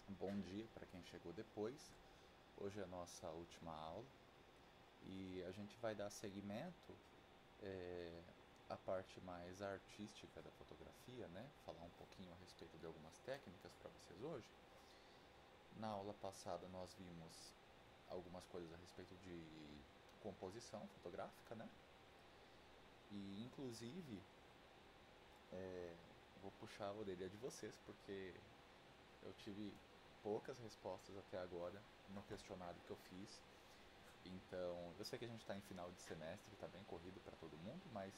Bom dia para quem chegou depois. Hoje é a nossa última aula e a gente vai dar seguimento à parte mais artística da fotografia, né? Falar um pouquinho a respeito de algumas técnicas para vocês hoje. Na aula passada nós vimos algumas coisas a respeito de composição fotográfica, né? E inclusive vou puxar a orelha de vocês porque eu tive poucas respostas até agora no questionário que eu fiz. Então, eu sei que a gente está em final de semestre, está bem corrido para todo mundo, mas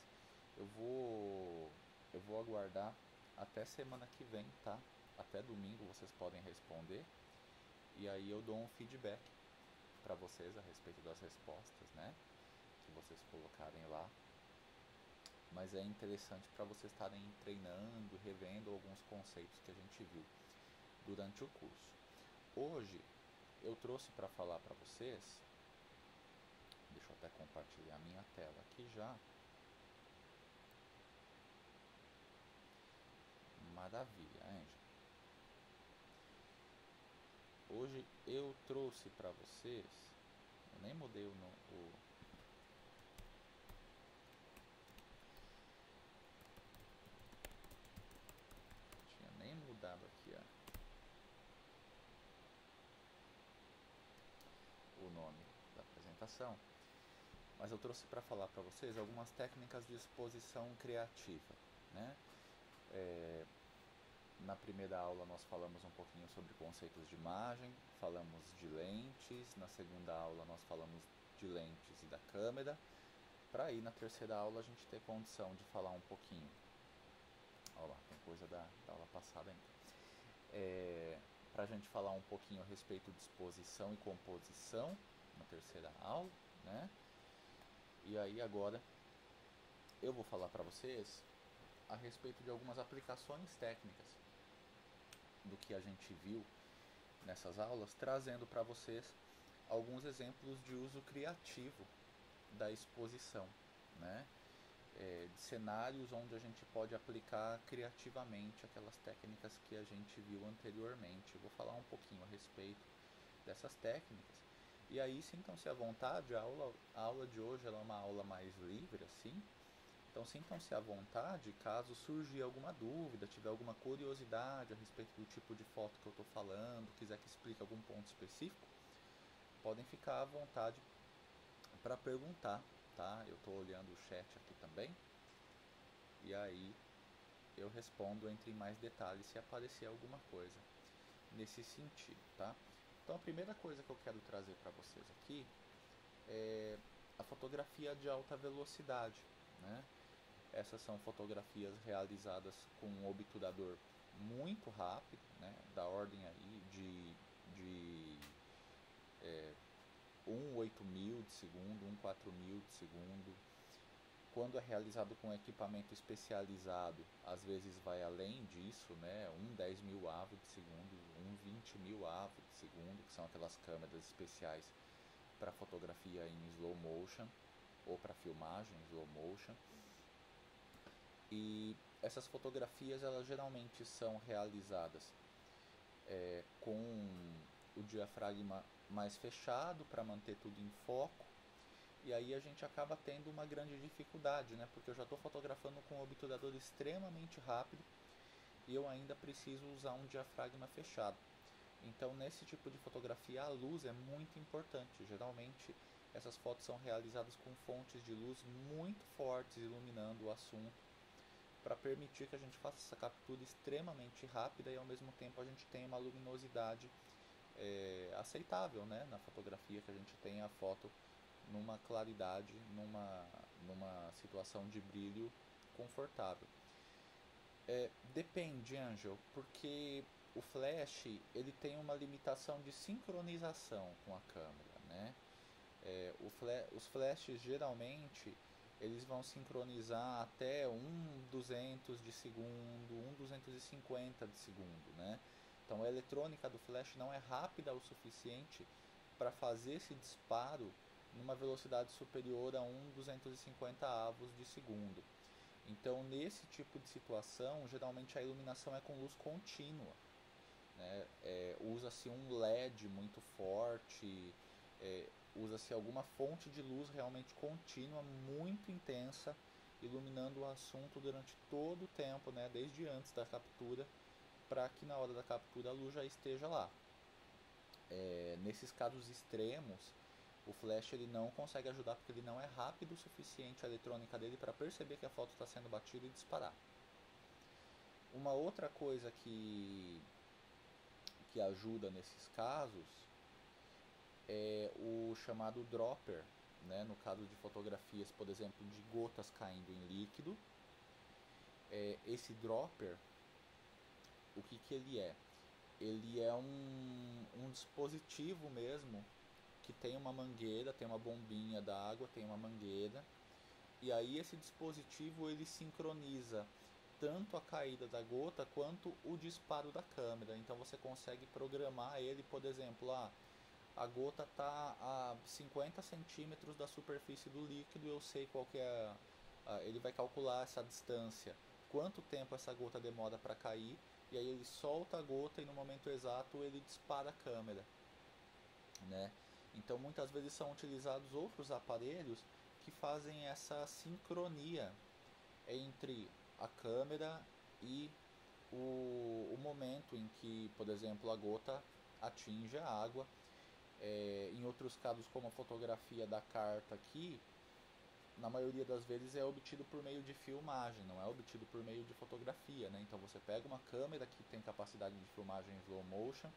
eu vou eu vou aguardar até semana que vem, tá? Até domingo vocês podem responder e aí eu dou um feedback para vocês a respeito das respostas, né? Que vocês colocarem lá. Mas é interessante para vocês estarem treinando, revendo alguns conceitos que a gente viu durante o curso. Hoje eu trouxe para falar para vocês, deixa eu até compartilhar a minha tela aqui já. Maravilha, Angel. Hoje eu trouxe para vocês, eu nem mudei tinha nem mudado aqui o nome da apresentação, mas eu trouxe para falar para vocês algumas técnicas de exposição criativa, né? Na primeira aula nós falamos um pouquinho sobre conceitos de imagem, falamos de lentes, na segunda aula nós falamos de lentes e da câmera, para aí na terceira aula a gente ter condição de falar um pouquinho. Olha lá, tem coisa da aula passada ainda. Para a gente falar um pouquinho a respeito de exposição e composição na terceira aula, né? E aí agora eu vou falar para vocês a respeito de algumas aplicações técnicas do que a gente viu nessas aulas, trazendo para vocês alguns exemplos de uso criativo da exposição, né? De cenários onde a gente pode aplicar criativamente aquelas técnicas que a gente viu anteriormente. Eu vou falar um pouquinho a respeito dessas técnicas. E aí sintam-se à vontade, a aula de hoje ela é uma aula mais livre, assim. Então sintam-se à vontade, caso surgir alguma dúvida, tiver alguma curiosidade a respeito do tipo de foto que eu estou falando, quiser que explique algum ponto específico, podem ficar à vontade para perguntar, tá? Eu estou olhando o chat aqui também, e aí eu respondo entre mais detalhes se aparecer alguma coisa nesse sentido, tá? Então a primeira coisa que eu quero trazer para vocês aqui é a fotografia de alta velocidade, né? Essas são fotografias realizadas com um obturador muito rápido, né? Da ordem aí de 1/8000 de segundo, 1/4000 de segundo. Quando é realizado com equipamento especializado, às vezes vai além disso, né? 1/10.000 AVO de segundo, 1/20.000 AVO de segundo, que são aquelas câmeras especiais para fotografia em slow motion ou para filmagem em slow motion. E essas fotografias elas geralmente são realizadas com o diafragma mais fechado para manter tudo em foco. E aí a gente acaba tendo uma grande dificuldade, né? Porque eu já estou fotografando com um obturador extremamente rápido e eu ainda preciso usar um diafragma fechado. Então, nesse tipo de fotografia, a luz é muito importante. Geralmente, essas fotos são realizadas com fontes de luz muito fortes iluminando o assunto, para permitir que a gente faça essa captura extremamente rápida e ao mesmo tempo a gente tenha uma luminosidade aceitável, né? Na fotografia, que a gente tenha a foto numa claridade, numa situação de brilho confortável. Depende, Angel, porque o flash ele tem uma limitação de sincronização com a câmera, né? Os flashes geralmente eles vão sincronizar até 1/200 de segundo, 1/250 de segundo, né? Então a eletrônica do flash não é rápida o suficiente para fazer esse disparo numa velocidade superior a 1/250 avos de segundo. Então nesse tipo de situação, geralmente a iluminação é com luz contínua, né? O usa-se um LED muito forte, usa-se alguma fonte de luz realmente contínua, muito intensa, iluminando o assunto durante todo o tempo, né, desde antes da captura, para que na hora da captura a luz já esteja lá. Nesses casos extremos, o flash ele não consegue ajudar porque ele não é rápido o suficiente a eletrônica dele para perceber que a foto está sendo batida e disparar. Uma outra coisa que ajuda nesses casos é o chamado dropper, né? No caso de fotografias, por exemplo, de gotas caindo em líquido. Esse dropper, o que ele é? Ele é um dispositivo mesmo que tem uma mangueira, tem uma bombinha d'água, tem uma mangueira, e aí esse dispositivo ele sincroniza tanto a caída da gota quanto o disparo da câmera. Então você consegue programar ele, por exemplo, a gota está a 50 centímetros da superfície do líquido, eu sei qual que é, ele vai calcular essa distância, quanto tempo essa gota demora para cair, e aí ele solta a gota e no momento exato ele dispara a câmera, né? Então muitas vezes são utilizados outros aparelhos que fazem essa sincronia entre a câmera e o momento em que, por exemplo, a gota atinge a água. Em outros casos, como a fotografia da carta aqui, na maioria das vezes é obtido por meio de filmagem, não é obtido por meio de fotografia, né? Então você pega uma câmera que tem capacidade de filmagem em slow motion,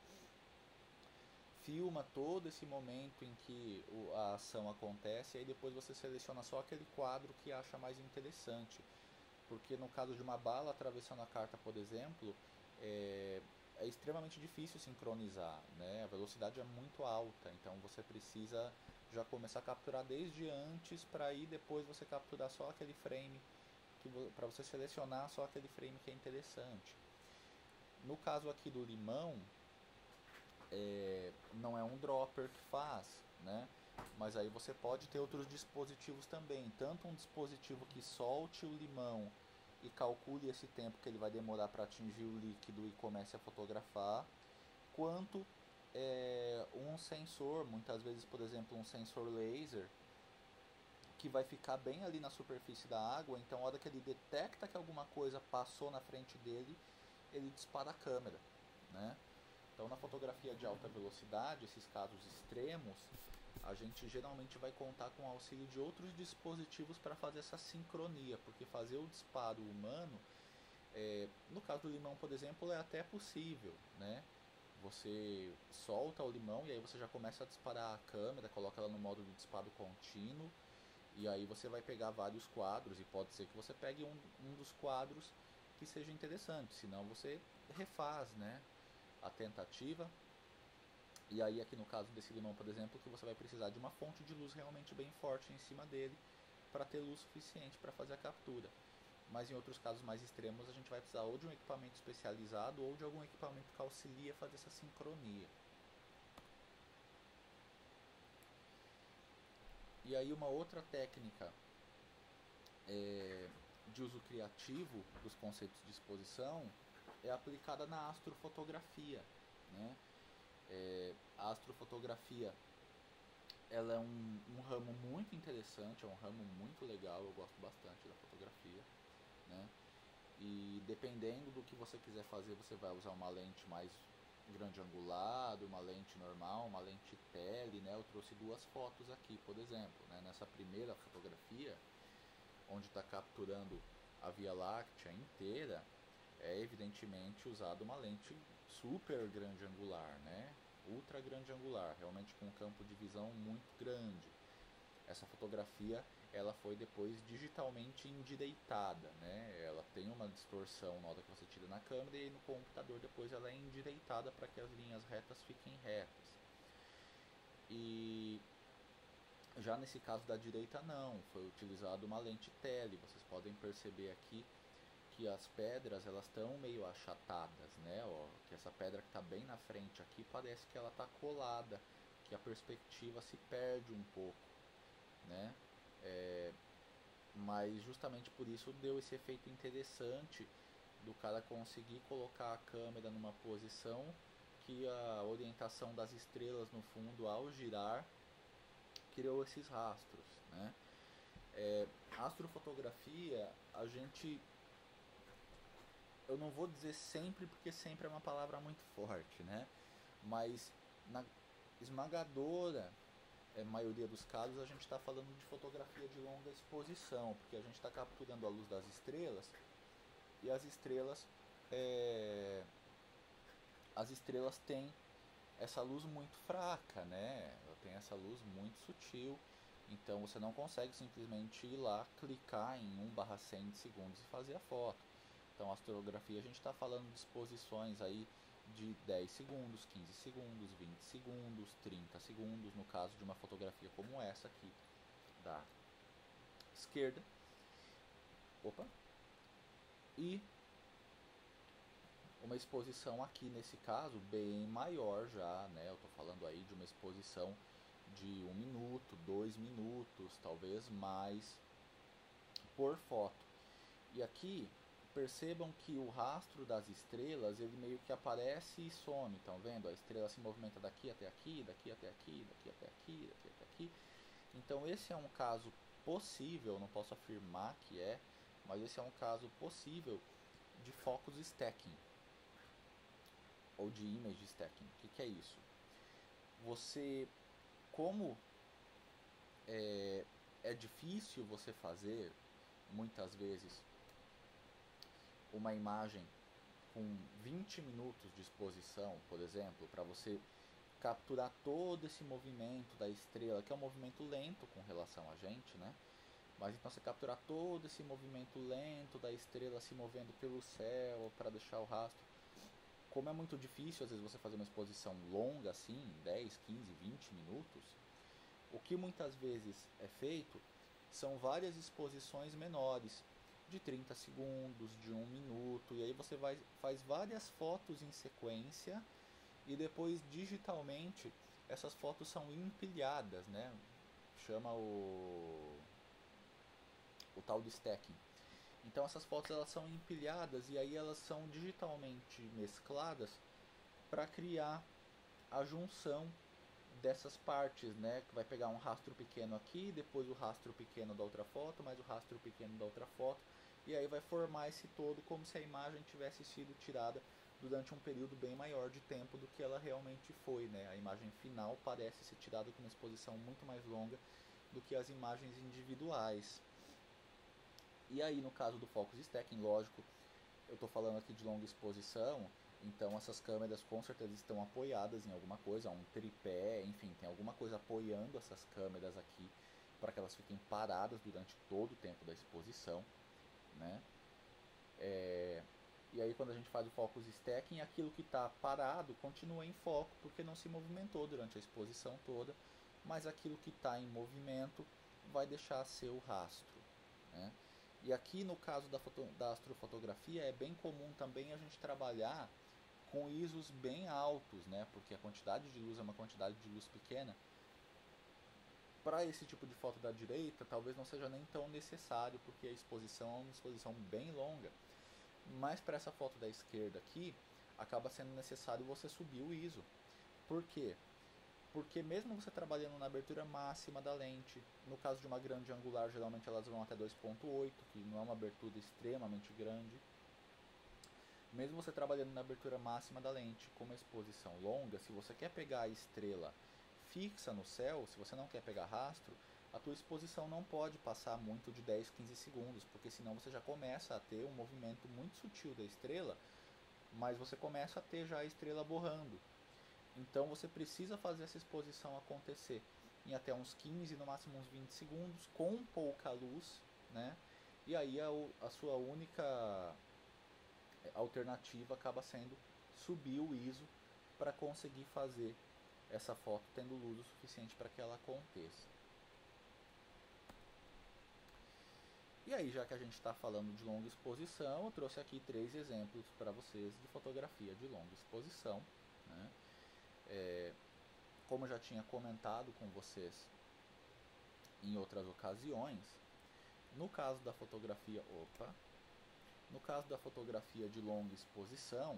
filma todo esse momento em que a ação acontece, e aí depois você seleciona só aquele quadro que acha mais interessante. Porque no caso de uma bala atravessando a carta, por exemplo, é extremamente difícil sincronizar, né? A velocidade é muito alta, então você precisa já começar a capturar desde antes para aí depois você capturar só aquele frame, para você selecionar só aquele frame que é interessante. No caso aqui do limão, não é um dropper que faz, né? Mas aí você pode ter outros dispositivos também, tanto um dispositivo que solte o limão e calcule esse tempo que ele vai demorar para atingir o líquido e comece a fotografar, quanto um sensor, muitas vezes, por exemplo, um sensor laser, que vai ficar bem ali na superfície da água, então a hora que ele detecta que alguma coisa passou na frente dele, ele dispara a câmera, né? Então na fotografia de alta velocidade, esses casos extremos, a gente geralmente vai contar com o auxílio de outros dispositivos para fazer essa sincronia, porque fazer o disparo humano, no caso do limão, por exemplo, é até possível, né? Você solta o limão e aí você já começa a disparar a câmera, coloca ela no modo de disparo contínuo, e aí você vai pegar vários quadros, e pode ser que você pegue um dos quadros que seja interessante, senão você refaz, né, a tentativa. E aí aqui no caso desse limão, por exemplo, que você vai precisar de uma fonte de luz realmente bem forte em cima dele para ter luz suficiente para fazer a captura. Mas em outros casos mais extremos a gente vai precisar ou de um equipamento especializado ou de algum equipamento que auxilie a fazer essa sincronia. E aí uma outra técnica de uso criativo dos conceitos de exposição é aplicada na astrofotografia, né? A astrofotografia ela é um ramo muito interessante, é um ramo muito legal, eu gosto bastante da fotografia, né? E dependendo do que você quiser fazer, você vai usar uma lente mais grande angulado, uma lente normal, uma lente tele, né? Eu trouxe duas fotos aqui, por exemplo, né? Nessa primeira fotografia, onde está capturando a Via Láctea inteira, é evidentemente usado uma lente super grande angular, né? Ultra grande angular, realmente com um campo de visão muito grande. Essa fotografia ela foi depois digitalmente endireitada, né? Ela tem uma distorção na hora que você tira na câmera e no computador depois ela é endireitada para que as linhas retas fiquem retas. E já nesse caso da direita não, foi utilizado uma lente tele. Vocês podem perceber aqui que as pedras elas estão meio achatadas, né? Ó, que essa pedra que está bem na frente aqui parece que ela está colada, que a perspectiva se perde um pouco, né? Mas justamente por isso deu esse efeito interessante do cara conseguir colocar a câmera numa posição que a orientação das estrelas no fundo, ao girar, criou esses rastros, né? Astrofotografia, eu não vou dizer sempre, porque sempre é uma palavra muito forte, né? Mas na esmagadora maioria dos casos a gente está falando de fotografia de longa exposição, porque a gente está capturando a luz das estrelas e as estrelas têm essa luz muito fraca, né? Ela tem essa luz muito sutil, então você não consegue simplesmente ir lá, clicar em 1/100 de segundos e fazer a foto. Então a astrografia a gente está falando de exposições aí de 10 segundos, 15 segundos, 20 segundos, 30 segundos, no caso de uma fotografia como essa aqui da esquerda. Opa! E uma exposição aqui nesse caso bem maior já, né? Eu estou falando aí de uma exposição de 1 minuto, 2 minutos, talvez mais por foto. E aqui percebam que o rastro das estrelas ele meio que aparece e some, estão vendo? A estrela se movimenta daqui até aqui, daqui até aqui, daqui até aqui, daqui até aqui. Então esse é um caso possível, não posso afirmar que mas esse é um caso possível de focus stacking ou de image stacking. O que é isso? Você, como é difícil você fazer muitas vezes uma imagem com 20 minutos de exposição, por exemplo, para você capturar todo esse movimento da estrela, que é um movimento lento com relação a gente, né? Mas então você capturar todo esse movimento lento da estrela se movendo pelo céu para deixar o rastro. Como é muito difícil, às vezes, você fazer uma exposição longa assim, 10, 15, 20 minutos, o que muitas vezes é feito são várias exposições menores, de 30 segundos, de 1 minuto, e aí você faz várias fotos em sequência e depois digitalmente essas fotos são empilhadas, né? Chama o tal de stacking. Então essas fotos elas são empilhadas e aí elas são digitalmente mescladas para criar a junção dessas partes, né? Que vai pegar um rastro pequeno aqui, depois o rastro pequeno da outra foto, mais o rastro pequeno da outra foto, e aí vai formar esse todo como se a imagem tivesse sido tirada durante um período bem maior de tempo do que ela realmente foi, né? A imagem final parece ser tirada com uma exposição muito mais longa do que as imagens individuais. E aí, no caso do focus stacking, lógico, eu estou falando aqui de longa exposição, então essas câmeras com certeza estão apoiadas em alguma coisa, um tripé, enfim, tem alguma coisa apoiando essas câmeras aqui para que elas fiquem paradas durante todo o tempo da exposição, né? E aí quando a gente faz o focus stacking, aquilo que está parado continua em foco porque não se movimentou durante a exposição toda, mas aquilo que está em movimento vai deixar ser o rastro, né? E aqui no caso da astrofotografia é bem comum também a gente trabalhar com ISOs bem altos, né? Porque a quantidade de luz é uma quantidade de luz pequena. Para esse tipo de foto da direita, talvez não seja nem tão necessário, porque a exposição é uma exposição bem longa. Mas para essa foto da esquerda aqui, acaba sendo necessário você subir o ISO. Por quê? Porque mesmo você trabalhando na abertura máxima da lente, no caso de uma grande angular, geralmente elas vão até 2.8, que não é uma abertura extremamente grande. Mesmo você trabalhando na abertura máxima da lente, com uma exposição longa, se você quer pegar a estrela fixa no céu, se você não quer pegar rastro, a tua exposição não pode passar muito de 10, 15 segundos, porque senão você já começa a ter um movimento muito sutil da estrela, mas você começa a ter já a estrela borrando. Então você precisa fazer essa exposição acontecer em até uns 15, no máximo uns 20 segundos, com pouca luz, né? E aí a sua única alternativa acaba sendo subir o ISO para conseguir fazer essa foto tendo luz o suficiente para que ela aconteça. E aí, já que a gente está falando de longa exposição, eu trouxe aqui 3 exemplos para vocês de fotografia de longa exposição, né? Como eu já tinha comentado com vocês em outras ocasiões, no caso da fotografia, no caso da fotografia de longa exposição,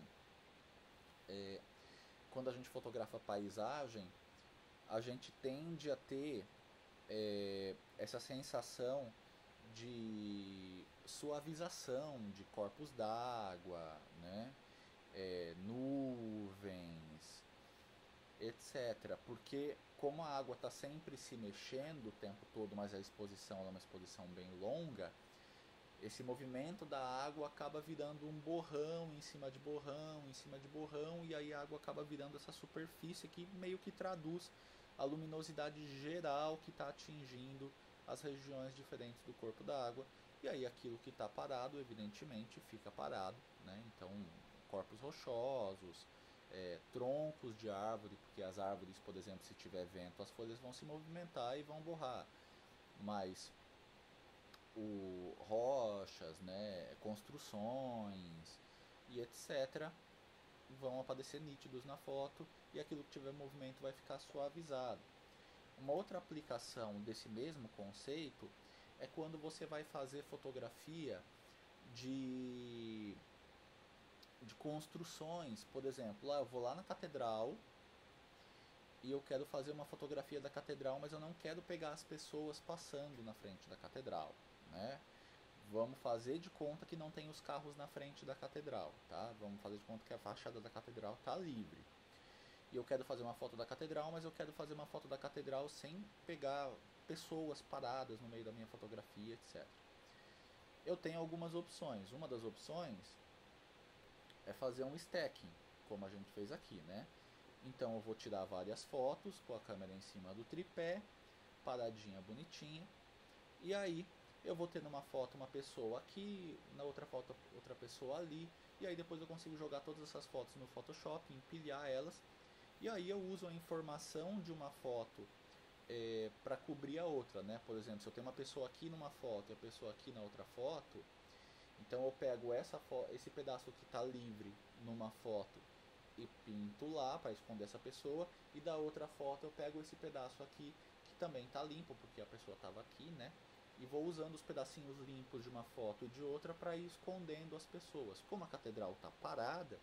quando a gente fotografa paisagem, a gente tende a ter essa sensação de suavização de corpos d'água, né? Nuvens, etc. Porque como a água está sempre se mexendo o tempo todo, mas a exposição é uma exposição bem longa, esse movimento da água acaba virando um borrão em cima de borrão, em cima de borrão, e aí a água acaba virando essa superfície que meio que traduz a luminosidade geral que está atingindo as regiões diferentes do corpo da água. E aí aquilo que está parado, evidentemente, fica parado, né? Então, corpos rochosos, troncos de árvore, porque as árvores, por exemplo, se tiver vento, as folhas vão se movimentar e vão borrar. Mas rochas, né, construções e etc. vão aparecer nítidos na foto e aquilo que tiver movimento vai ficar suavizado. Uma outra aplicação desse mesmo conceito é quando você vai fazer fotografia de, de construções. Por exemplo, eu vou lá na catedral e eu quero fazer uma fotografia da catedral, mas eu não quero pegar as pessoas passando na frente da catedral, né? Vamos fazer de conta que não tem os carros na frente da catedral, tá? Vamos fazer de conta que a fachada da catedral está livre. E eu quero fazer uma foto da catedral, mas eu quero fazer uma foto da catedral sem pegar pessoas paradas no meio da minha fotografia, etc. Eu tenho algumas opções. Uma das opções é fazer um stacking, como a gente fez aqui, né? Então eu vou tirar várias fotos com a câmera em cima do tripé, paradinha bonitinha, e aí eu vou ter numa foto uma pessoa aqui, na outra foto outra pessoa ali, e aí depois eu consigo jogar todas essas fotos no Photoshop, empilhar elas, e aí eu uso a informação de uma foto para cobrir a outra, né? Por exemplo, se eu tenho uma pessoa aqui numa foto e a pessoa aqui na outra foto, então eu pego esse pedaço que está livre numa foto e pinto lá para esconder essa pessoa, e da outra foto eu pego esse pedaço aqui que também está limpo porque a pessoa estava aqui, né? E vou usando os pedacinhos limpos de uma foto e de outra para ir escondendo as pessoas. Como a catedral está parada,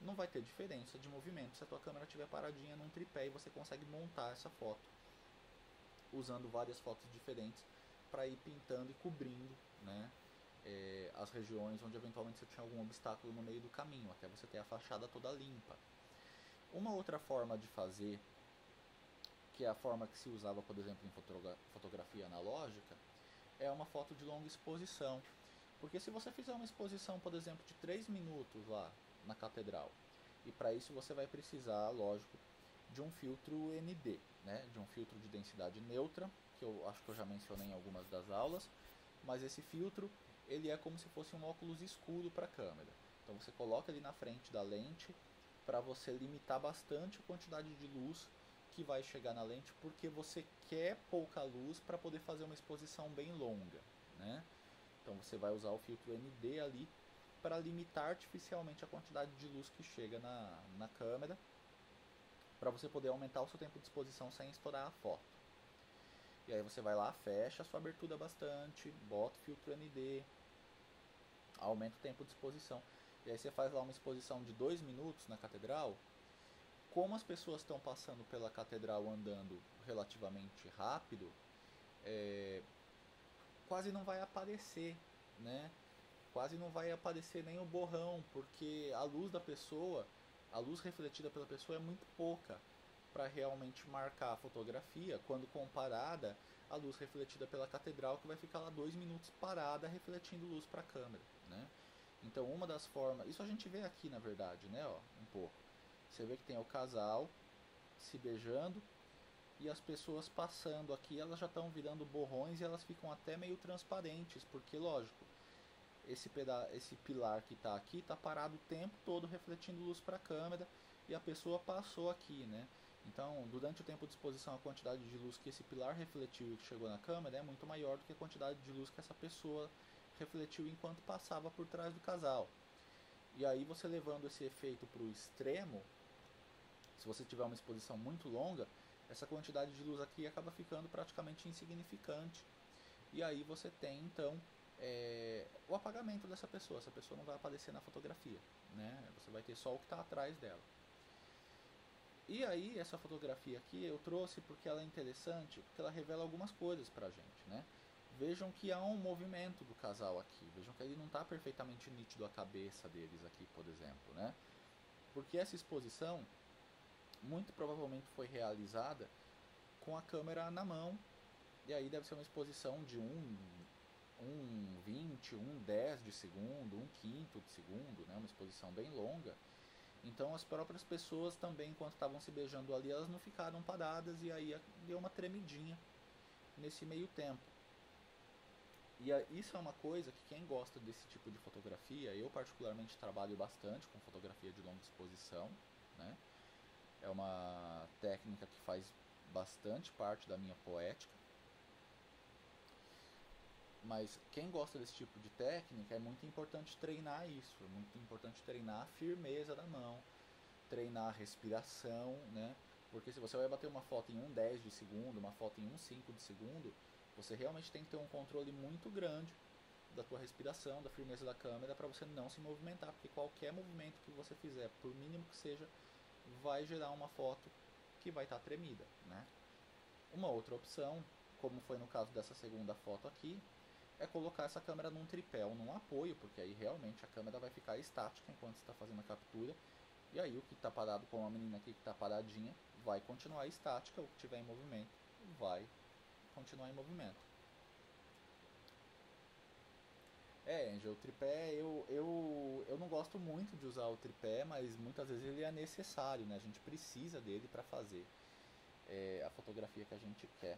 não vai ter diferença de movimento se a tua câmera estiver paradinha num tripé e você consegue montar essa foto usando várias fotos diferentes para ir pintando e cobrindo, né, as regiões onde eventualmente você tinha algum obstáculo no meio do caminho, até você ter a fachada toda limpa. Uma outra forma de fazer, que é a forma que se usava, por exemplo, em fotografia analógica, é uma foto de longa exposição. Porque se você fizer uma exposição, por exemplo, de 3 minutos lá na catedral, e para isso você vai precisar, lógico, de um filtro ND, né? De um filtro de densidade neutra, que eu acho que eu já mencionei em algumas das aulas, mas esse filtro ele é como se fosse um óculos escuro para a câmera. Então você coloca ele na frente da lente para você limitar bastante a quantidade de luz que vai chegar na lente, porque você quer pouca luz para poder fazer uma exposição bem longa, né? Então você vai usar o filtro ND ali para limitar artificialmente a quantidade de luz que chega na câmera, para você poder aumentar o seu tempo de exposição sem estourar a foto. E aí você vai lá, fecha a sua abertura bastante, bota o filtro ND, aumenta o tempo de exposição. E aí você faz lá uma exposição de 2 minutos na catedral. Como as pessoas estão passando pela catedral andando relativamente rápido, quase não vai aparecer, né? Quase não vai aparecer nem o borrão, porque a luz da pessoa, a luz refletida pela pessoa é muito pouca para realmente marcar a fotografia, quando comparada à luz refletida pela catedral, que vai ficar lá 2 minutos parada refletindo luz para a câmera, né? Então uma das formas, isso a gente vê aqui na verdade, né, ó, um pouco. Você vê que tem o casal se beijando e as pessoas passando aqui, elas já estão virando borrões e elas ficam até meio transparentes, porque lógico, esse pilar que está aqui está parado o tempo todo refletindo luz para a câmera e a pessoa passou aqui, né? Então, durante o tempo de exposição, a quantidade de luz que esse pilar refletiu e que chegou na câmera é muito maior do que a quantidade de luz que essa pessoa refletiu enquanto passava por trás do casal. E aí você levando esse efeito para o extremo, se você tiver uma exposição muito longa, essa quantidade de luz aqui acaba ficando praticamente insignificante. E aí você tem então o apagamento dessa pessoa. Essa pessoa não vai aparecer na fotografia, né? Você vai ter só o que está atrás dela. E aí, essa fotografia aqui eu trouxe porque ela é interessante, porque ela revela algumas coisas pra gente, né? Vejam que há um movimento do casal aqui, vejam que ele não está perfeitamente nítido a cabeça deles aqui, por exemplo, né? Porque essa exposição muito provavelmente foi realizada com a câmera na mão, e aí deve ser uma exposição de um 20, um 10 de segundo, um quinto de segundo, né? Uma exposição bem longa. Então as próprias pessoas também, enquanto estavam se beijando ali, elas não ficaram paradas e aí deu uma tremidinha nesse meio tempo. E isso é uma coisa que quem gosta desse tipo de fotografia, eu particularmente trabalho bastante com fotografia de longa exposição, né? É uma técnica que faz bastante parte da minha poética. Mas quem gosta desse tipo de técnica, é muito importante treinar isso, é muito importante treinar a firmeza da mão, treinar a respiração, né? Porque se você vai bater uma foto em 1/10 de segundo, uma foto em 1/5 de segundo, você realmente tem que ter um controle muito grande da tua respiração, da firmeza da câmera, para você não se movimentar, porque qualquer movimento que você fizer, por mínimo que seja, vai gerar uma foto que vai estar tremida, né? Uma outra opção, como foi no caso dessa segunda foto aqui, é colocar essa câmera num tripé ou num apoio, porque aí realmente a câmera vai ficar estática enquanto você está fazendo a captura, e aí o que está parado, como a menina aqui que está paradinha, vai continuar estática, o que estiver em movimento vai continuar em movimento. Angel, o tripé, eu não gosto muito de usar o tripé, mas muitas vezes ele é necessário, né? A gente precisa dele para fazer a fotografia que a gente quer.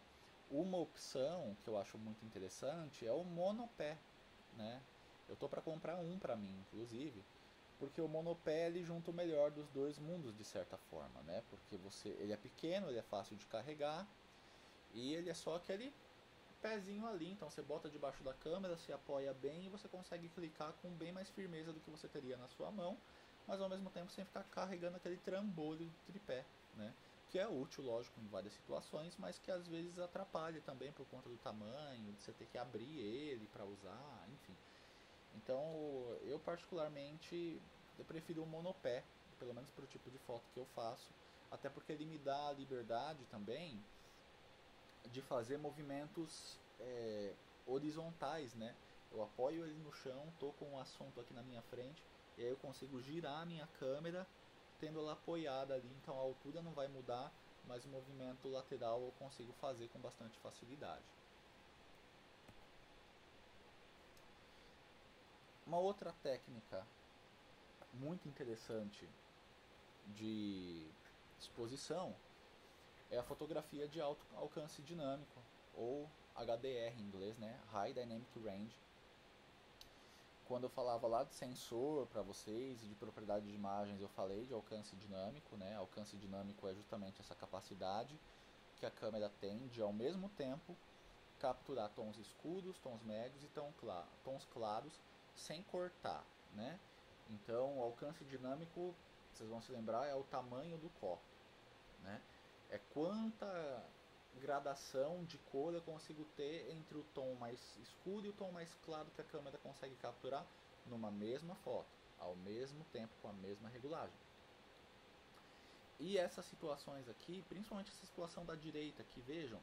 Uma opção que eu acho muito interessante é o monopé, né? Eu tô para comprar um para mim, inclusive, porque o monopé ele junta o melhor dos dois mundos de certa forma, né? Porque ele é pequeno, ele é fácil de carregar e ele é só aquele pezinho ali, então você bota debaixo da câmera, se apoia bem e você consegue clicar com bem mais firmeza do que você teria na sua mão, mas ao mesmo tempo sem ficar carregando aquele trambolho do tripé, né? Que é útil, lógico, em várias situações, mas que às vezes atrapalha também por conta do tamanho, de você ter que abrir ele para usar, enfim. Então, eu particularmente eu prefiro o monopé, pelo menos para o tipo de foto que eu faço, até porque ele me dá a liberdade também de fazer movimentos horizontais, né? Eu apoio ele no chão, tô com um assunto aqui na minha frente, e aí eu consigo girar a minha câmera tendo ela apoiada ali, então a altura não vai mudar, mas o movimento lateral eu consigo fazer com bastante facilidade. Uma outra técnica muito interessante de exposição é a fotografia de alto alcance dinâmico, ou HDR em inglês, né? High Dynamic Range. Quando eu falava lá de sensor para vocês e de propriedade de imagens, eu falei de alcance dinâmico, né? Alcance dinâmico é justamente essa capacidade que a câmera tem de, ao mesmo tempo, capturar tons escuros, tons médios e tons claros sem cortar, né? Então, o alcance dinâmico, vocês vão se lembrar, é o tamanho do copo, né? É quanta gradação de cor eu consigo ter entre o tom mais escuro e o tom mais claro que a câmera consegue capturar numa mesma foto, ao mesmo tempo com a mesma regulagem. E essas situações aqui, principalmente essa situação da direita aqui, vejam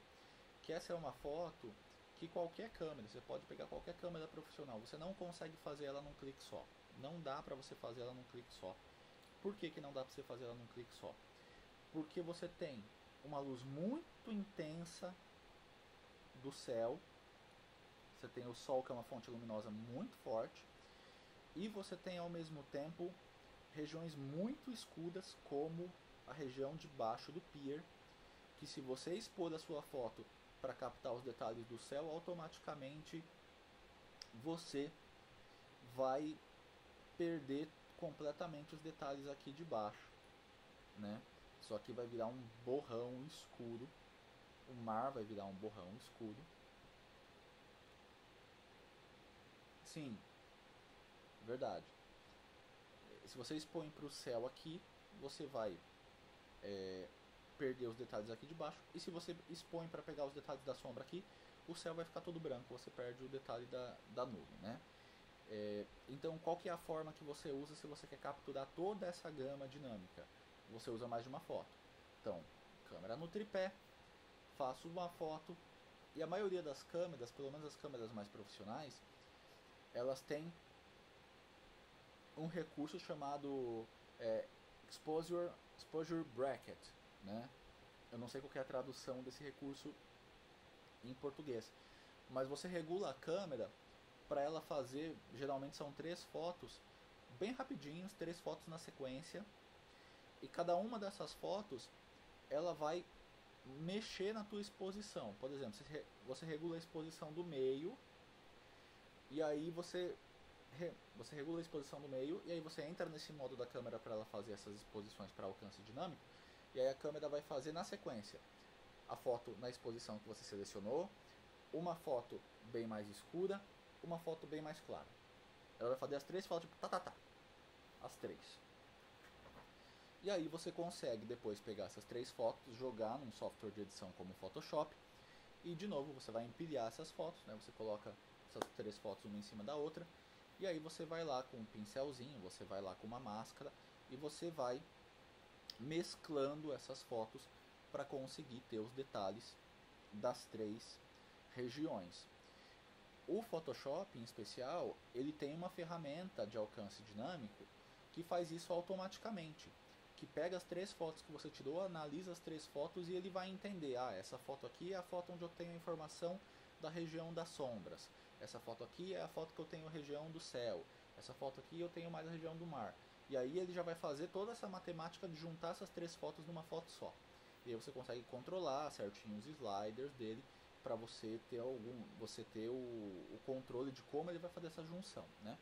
que essa é uma foto que qualquer câmera, você pode pegar qualquer câmera profissional, você não consegue fazer ela num clique só. Não dá para você fazer ela num clique só. Por que não dá para você fazer ela num clique só? Porque você tem uma luz muito intensa do céu, você tem o sol, que é uma fonte luminosa muito forte, e você tem ao mesmo tempo regiões muito escuras, como a região de baixo do pier, que se você expor a sua foto para captar os detalhes do céu, automaticamente você vai perder completamente os detalhes aqui de baixo, né? Isso aqui vai virar um borrão escuro, o mar vai virar um borrão escuro. Sim, verdade. Se você expõe para o céu aqui, você vai perder os detalhes aqui de baixo. E se você expõe para pegar os detalhes da sombra aqui, o céu vai ficar todo branco, você perde o detalhe da nuvem, né? Então, qual que é a forma que você usa se você quer capturar toda essa gama dinâmica? Você usa mais de uma foto. Então, câmera no tripé, faço uma foto, e a maioria das câmeras, pelo menos as câmeras mais profissionais, elas têm um recurso chamado exposure bracket, né? Eu não sei qual é a tradução desse recurso em português, mas você regula a câmera para ela fazer, geralmente são 3 fotos, bem rapidinhos, 3 fotos na sequência, e cada uma dessas fotos ela vai mexer na tua exposição. Por exemplo, você regula a exposição do meio, e aí você regula a exposição do meio, e aí você entra nesse modo da câmera para ela fazer essas exposições para alcance dinâmico, e aí a câmera vai fazer na sequência a foto na exposição que você selecionou, uma foto bem mais escura, uma foto bem mais clara. Ela vai fazer as 3 fotos, tipo, as 3. E aí você consegue depois pegar essas 3 fotos, jogar num software de edição como o Photoshop, e de novo você vai empilhar essas fotos, né? Você coloca essas 3 fotos uma em cima da outra, e aí você vai lá com um pincelzinho, você vai lá com uma máscara, e você vai mesclando essas fotos para conseguir ter os detalhes das 3 regiões. O Photoshop, em especial, ele tem uma ferramenta de alcance dinâmico que faz isso automaticamente, que pega as 3 fotos que você tirou, analisa as 3 fotos e ele vai entender, essa foto aqui é a foto onde eu tenho a informação da região das sombras, essa foto aqui é a foto que eu tenho a região do céu, essa foto aqui eu tenho mais a região do mar. E aí ele já vai fazer toda essa matemática de juntar essas 3 fotos numa foto só. E aí você consegue controlar certinho os sliders dele para você ter o controle de como ele vai fazer essa junção, né?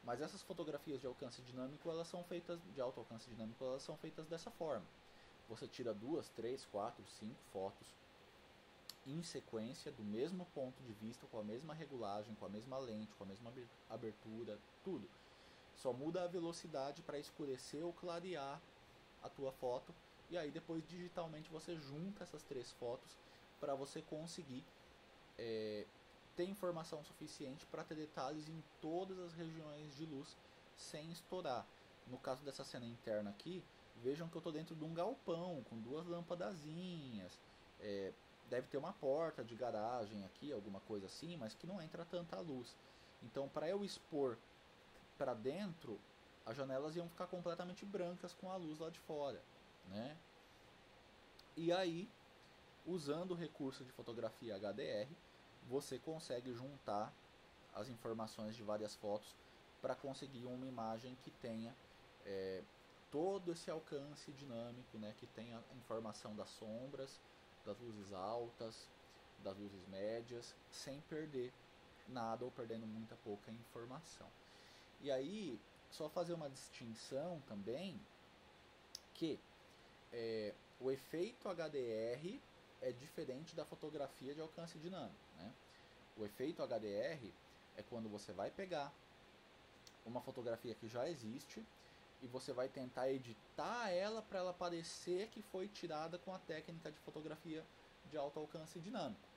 Mas essas fotografias de alcance dinâmico, elas são feitas de alto alcance dinâmico, elas são feitas dessa forma. Você tira 2, 3, 4, 5 fotos em sequência do mesmo ponto de vista, com a mesma regulagem, com a mesma lente, com a mesma abertura, tudo. Só muda a velocidade para escurecer ou clarear a tua foto, e aí depois digitalmente você junta essas 3 fotos para você conseguir ter informação suficiente para ter detalhes em todas as regiões de luz sem estourar. No caso dessa cena interna aqui, vejam que eu estou dentro de um galpão com 2 lâmpadazinhas, deve ter uma porta de garagem aqui, alguma coisa assim, mas que não entra tanta luz. Então, para eu expor para dentro, as janelas iam ficar completamente brancas com a luz lá de fora, né? E aí, usando o recurso de fotografia HDR, você consegue juntar as informações de várias fotos para conseguir uma imagem que tenha todo esse alcance dinâmico, né? Que tenha a informação das sombras, das luzes altas, das luzes médias, sem perder nada ou perdendo muita pouca informação. E aí, só fazer uma distinção também, que o efeito HDR é diferente da fotografia de alcance dinâmico, né? O efeito HDR é quando você vai pegar uma fotografia que já existe e você vai tentar editar ela para ela parecer que foi tirada com a técnica de fotografia de alto alcance dinâmico.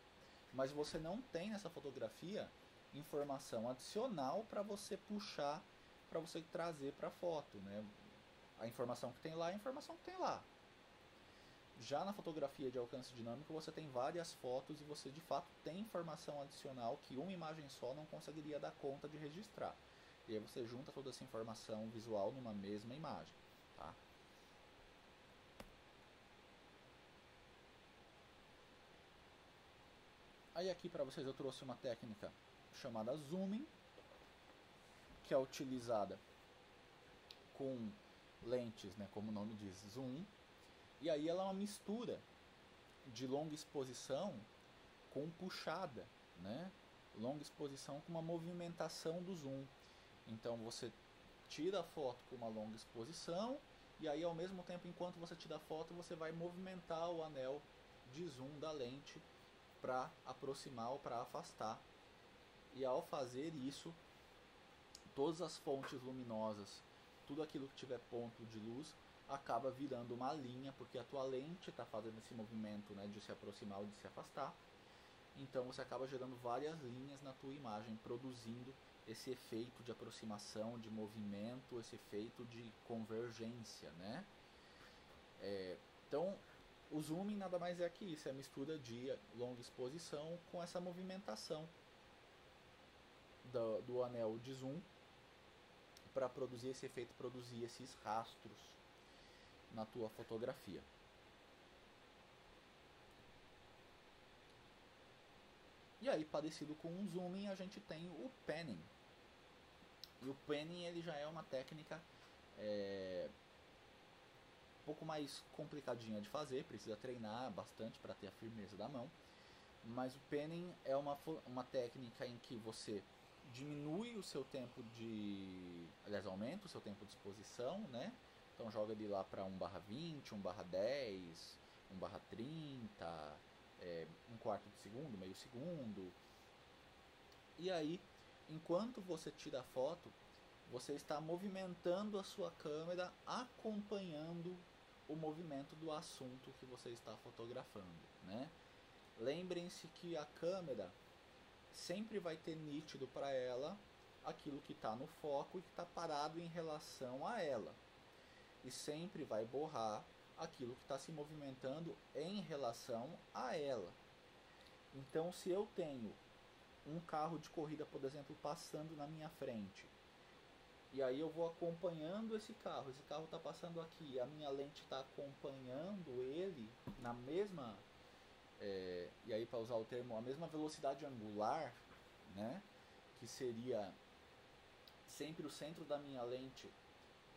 Mas você não tem nessa fotografia informação adicional para você puxar, para você trazer para a foto, né? A informação que tem lá é a informação que tem lá. Já na fotografia de alcance dinâmico você tem várias fotos e você de fato tem informação adicional que uma imagem só não conseguiria dar conta de registrar. E aí você junta toda essa informação visual numa mesma imagem, tá? Aí aqui para vocês eu trouxe uma técnica chamada zooming, que é utilizada com lentes, né, como o nome diz, zoom. E aí ela é uma mistura de longa exposição com puxada, né? Longa exposição com uma movimentação do zoom. Então você tira a foto com uma longa exposição e aí ao mesmo tempo, enquanto você tira a foto, você vai movimentar o anel de zoom da lente para aproximar ou para afastar. E ao fazer isso, todas as fontes luminosas, tudo aquilo que tiver ponto de luz, acaba virando uma linha, porque a tua lente está fazendo esse movimento, né, de se aproximar ou de se afastar. Então você acaba gerando várias linhas na tua imagem, produzindo esse efeito de aproximação, de movimento, esse efeito de convergência, né? Então O zooming nada mais é que isso, é a mistura de longa exposição com essa movimentação do anel de zoom para produzir esse efeito, produzir esses rastros na tua fotografia. E aí, parecido com o zooming, a gente tem o panning. E o panning ele já é uma técnica um pouco mais complicadinha de fazer, precisa treinar bastante para ter a firmeza da mão. Mas o panning é uma técnica em que você diminui o seu tempo de... aliás, aumenta o seu tempo de exposição, né? Então joga ele lá para 1/20, 1/10, 1/30, 1/4 de segundo, meio segundo. E aí, enquanto você tira a foto, você está movimentando a sua câmera acompanhando o movimento do assunto que você está fotografando, né? Lembrem-se que a câmera sempre vai ter nítido para ela aquilo que está no foco e que está parado em relação a ela. E sempre vai borrar aquilo que está se movimentando em relação a ela. Então, se eu tenho um carro de corrida, por exemplo, passando na minha frente, e aí eu vou acompanhando esse carro está passando aqui, a minha lente está acompanhando ele na mesma... e aí, para usar o termo, a mesma velocidade angular, né, que seria sempre o centro da minha lente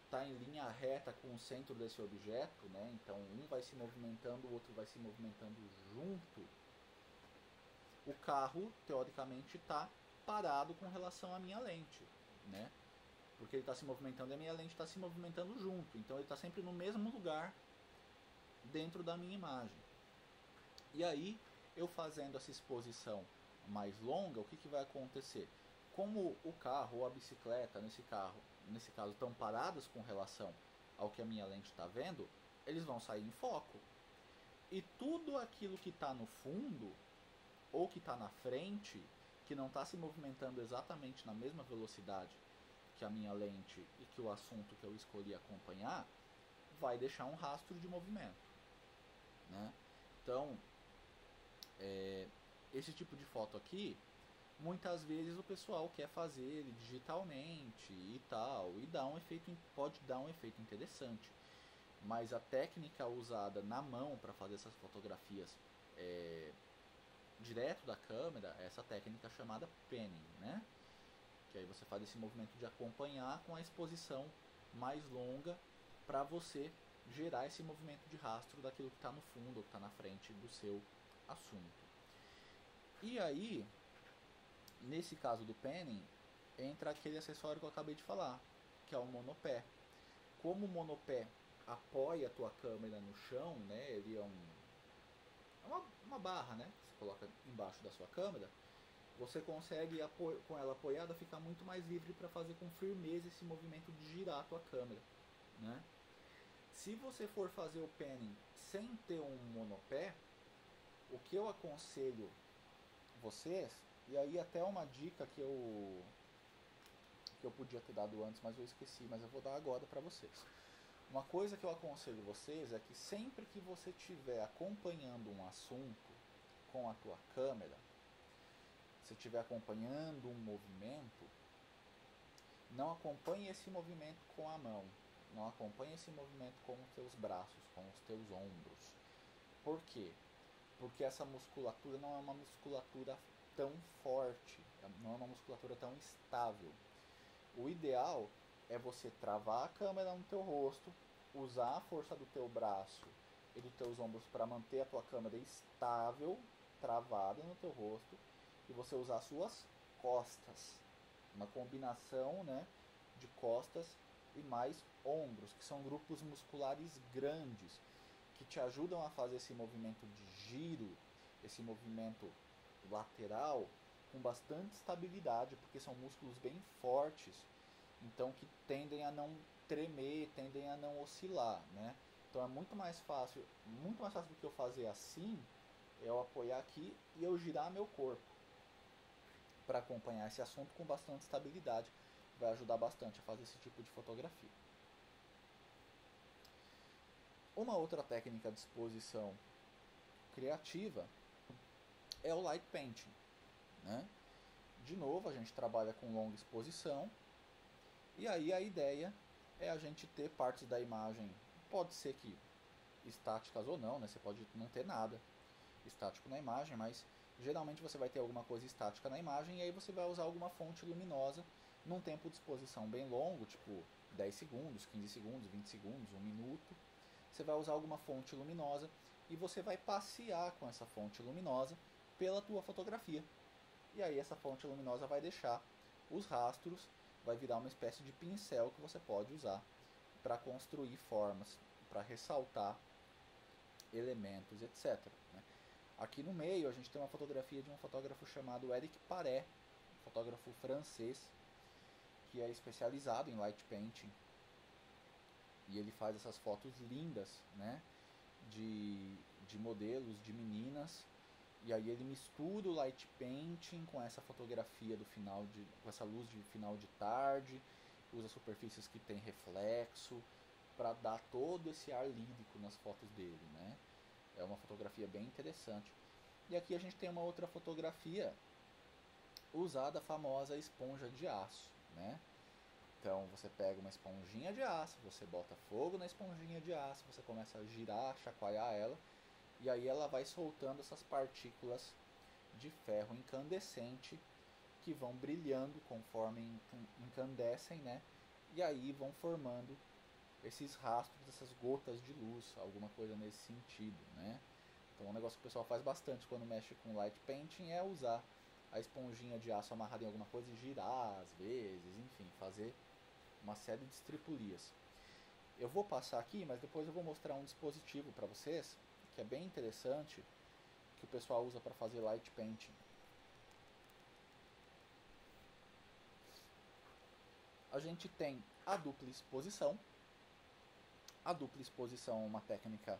está em linha reta com o centro desse objeto, né, então um vai se movimentando, o outro vai se movimentando junto, o carro, teoricamente, está parado com relação à minha lente, né, porque ele está se movimentando e a minha lente está se movimentando junto, então ele está sempre no mesmo lugar dentro da minha imagem. E aí, eu fazendo essa exposição mais longa, o que vai acontecer? Como o carro ou a bicicleta, nesse caso, estão parados com relação ao que a minha lente está vendo, eles vão sair em foco. E tudo aquilo que está no fundo, ou que está na frente, que não está se movimentando exatamente na mesma velocidade que a minha lente e que o assunto que eu escolhi acompanhar, vai deixar um rastro de movimento, né? Então, esse tipo de foto aqui, muitas vezes o pessoal quer fazer ele digitalmente e tal, e pode dar um efeito interessante. Mas a técnica usada na mão para fazer essas fotografias direto da câmera é essa técnica chamada panning, né? Que aí você faz esse movimento de acompanhar com a exposição mais longa para você gerar esse movimento de rastro daquilo que está no fundo ou que está na frente do seu assunto. E aí, nesse caso do panning, entra aquele acessório que eu acabei de falar, que é o monopé. Como o monopé apoia a tua câmera no chão, né, ele é uma barra, né, que você coloca embaixo da sua câmera, você consegue, com ela apoiada, ficar muito mais livre para fazer com firmeza esse movimento de girar a tua câmera, né? Se você for fazer o panning sem ter um monopé, o que eu aconselho vocês, e aí até uma dica que eu podia ter dado antes, mas eu esqueci, mas eu vou dar agora para vocês. Uma coisa que eu aconselho vocês é que sempre que você estiver acompanhando um assunto com a tua câmera, se estiver acompanhando um movimento, não acompanhe esse movimento com a mão, não acompanhe esse movimento com os teus braços, com os teus ombros. Por quê? Porque essa musculatura não é uma musculatura tão forte, não é uma musculatura tão estável. O ideal é você travar a câmera no teu rosto, usar a força do teu braço e dos teus ombros para manter a tua câmera estável, travada no teu rosto, e você usar as suas costas, uma combinação, né, de costas e mais ombros, que são grupos musculares grandes, que te ajudam a fazer esse movimento de giro, esse movimento lateral, com bastante estabilidade, porque são músculos bem fortes, então que tendem a não tremer, tendem a não oscilar, né? Então é muito mais fácil do que eu fazer assim, eu apoiar aqui e eu girar meu corpo para acompanhar esse assunto com bastante estabilidade, vai ajudar bastante a fazer esse tipo de fotografia. Uma outra técnica de exposição criativa é o light painting, né? De novo, a gente trabalha com longa exposição, e aí a ideia é a gente ter partes da imagem, pode ser que estáticas ou não, né? Você pode não ter nada estático na imagem, mas geralmente você vai ter alguma coisa estática na imagem, e aí você vai usar alguma fonte luminosa num tempo de exposição bem longo, tipo 10 segundos, 15 segundos, 20 segundos, 1 minuto. Você vai usar alguma fonte luminosa e você vai passear com essa fonte luminosa pela tua fotografia. E aí essa fonte luminosa vai deixar os rastros, vai virar uma espécie de pincel que você pode usar para construir formas, para ressaltar elementos, etc. Né? Aqui no meio a gente tem uma fotografia de um fotógrafo chamado Eric Paré, um fotógrafo francês, que é especializado em light painting. E ele faz essas fotos lindas, né, de modelos, de meninas. E aí ele mistura o light painting com essa fotografia com essa luz de final de tarde, usa superfícies que tem reflexo para dar todo esse ar lírico nas fotos dele, né? É uma fotografia bem interessante. E aqui a gente tem uma outra fotografia usada a famosa esponja de aço, né? Então você pega uma esponjinha de aço, você bota fogo na esponjinha de aço, você começa a girar, chacoalhar ela, e aí ela vai soltando essas partículas de ferro incandescente que vão brilhando conforme incandescem, né? E aí vão formando esses rastros, essas gotas de luz, alguma coisa nesse sentido, né? Então um negócio que o pessoal faz bastante quando mexe com light painting é usar a esponjinha de aço amarrada em alguma coisa e girar às vezes, enfim, fazer uma série de estripulias. Eu vou passar aqui, mas depois eu vou mostrar um dispositivo para vocês, que é bem interessante, que o pessoal usa para fazer light painting. A gente tem a dupla exposição. A dupla exposição é uma técnica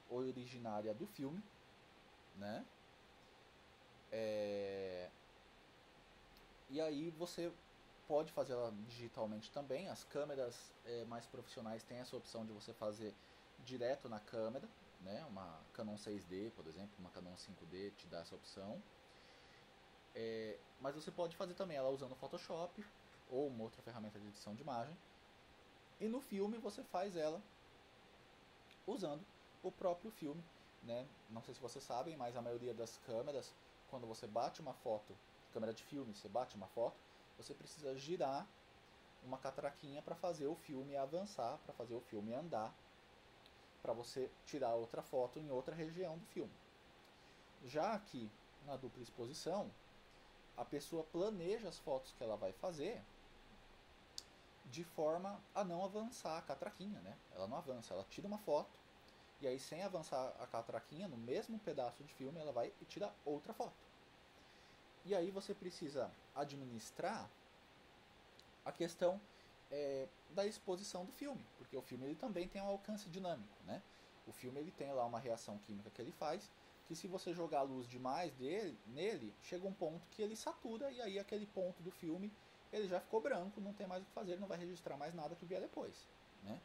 originária do filme, né? E aí você pode fazer ela digitalmente também. As câmeras mais profissionais têm essa opção de você fazer direto na câmera, né? Uma Canon 6D, por exemplo, uma Canon 5D te dá essa opção. Mas você pode fazer também ela usando o Photoshop ou uma outra ferramenta de edição de imagem. E no filme você faz ela usando o próprio filme, né? Não sei se vocês sabem, mas a maioria das câmeras, quando você bate uma foto, câmera de filme, você bate uma foto, você precisa girar uma catraquinha para fazer o filme avançar, para fazer o filme andar, para você tirar outra foto em outra região do filme. Já aqui na dupla exposição, a pessoa planeja as fotos que ela vai fazer de forma a não avançar a catraquinha, né? Ela não avança, ela tira uma foto e aí sem avançar a catraquinha, no mesmo pedaço de filme, ela vai e tira outra foto. E aí você precisa administrar a questão da exposição do filme, porque o filme ele também tem um alcance dinâmico, né? O filme ele tem lá uma reação química que ele faz, que se você jogar a luz demais nele, chega um ponto que ele satura e aí aquele ponto do filme ele já ficou branco, não tem mais o que fazer, ele não vai registrar mais nada que vier depois, né?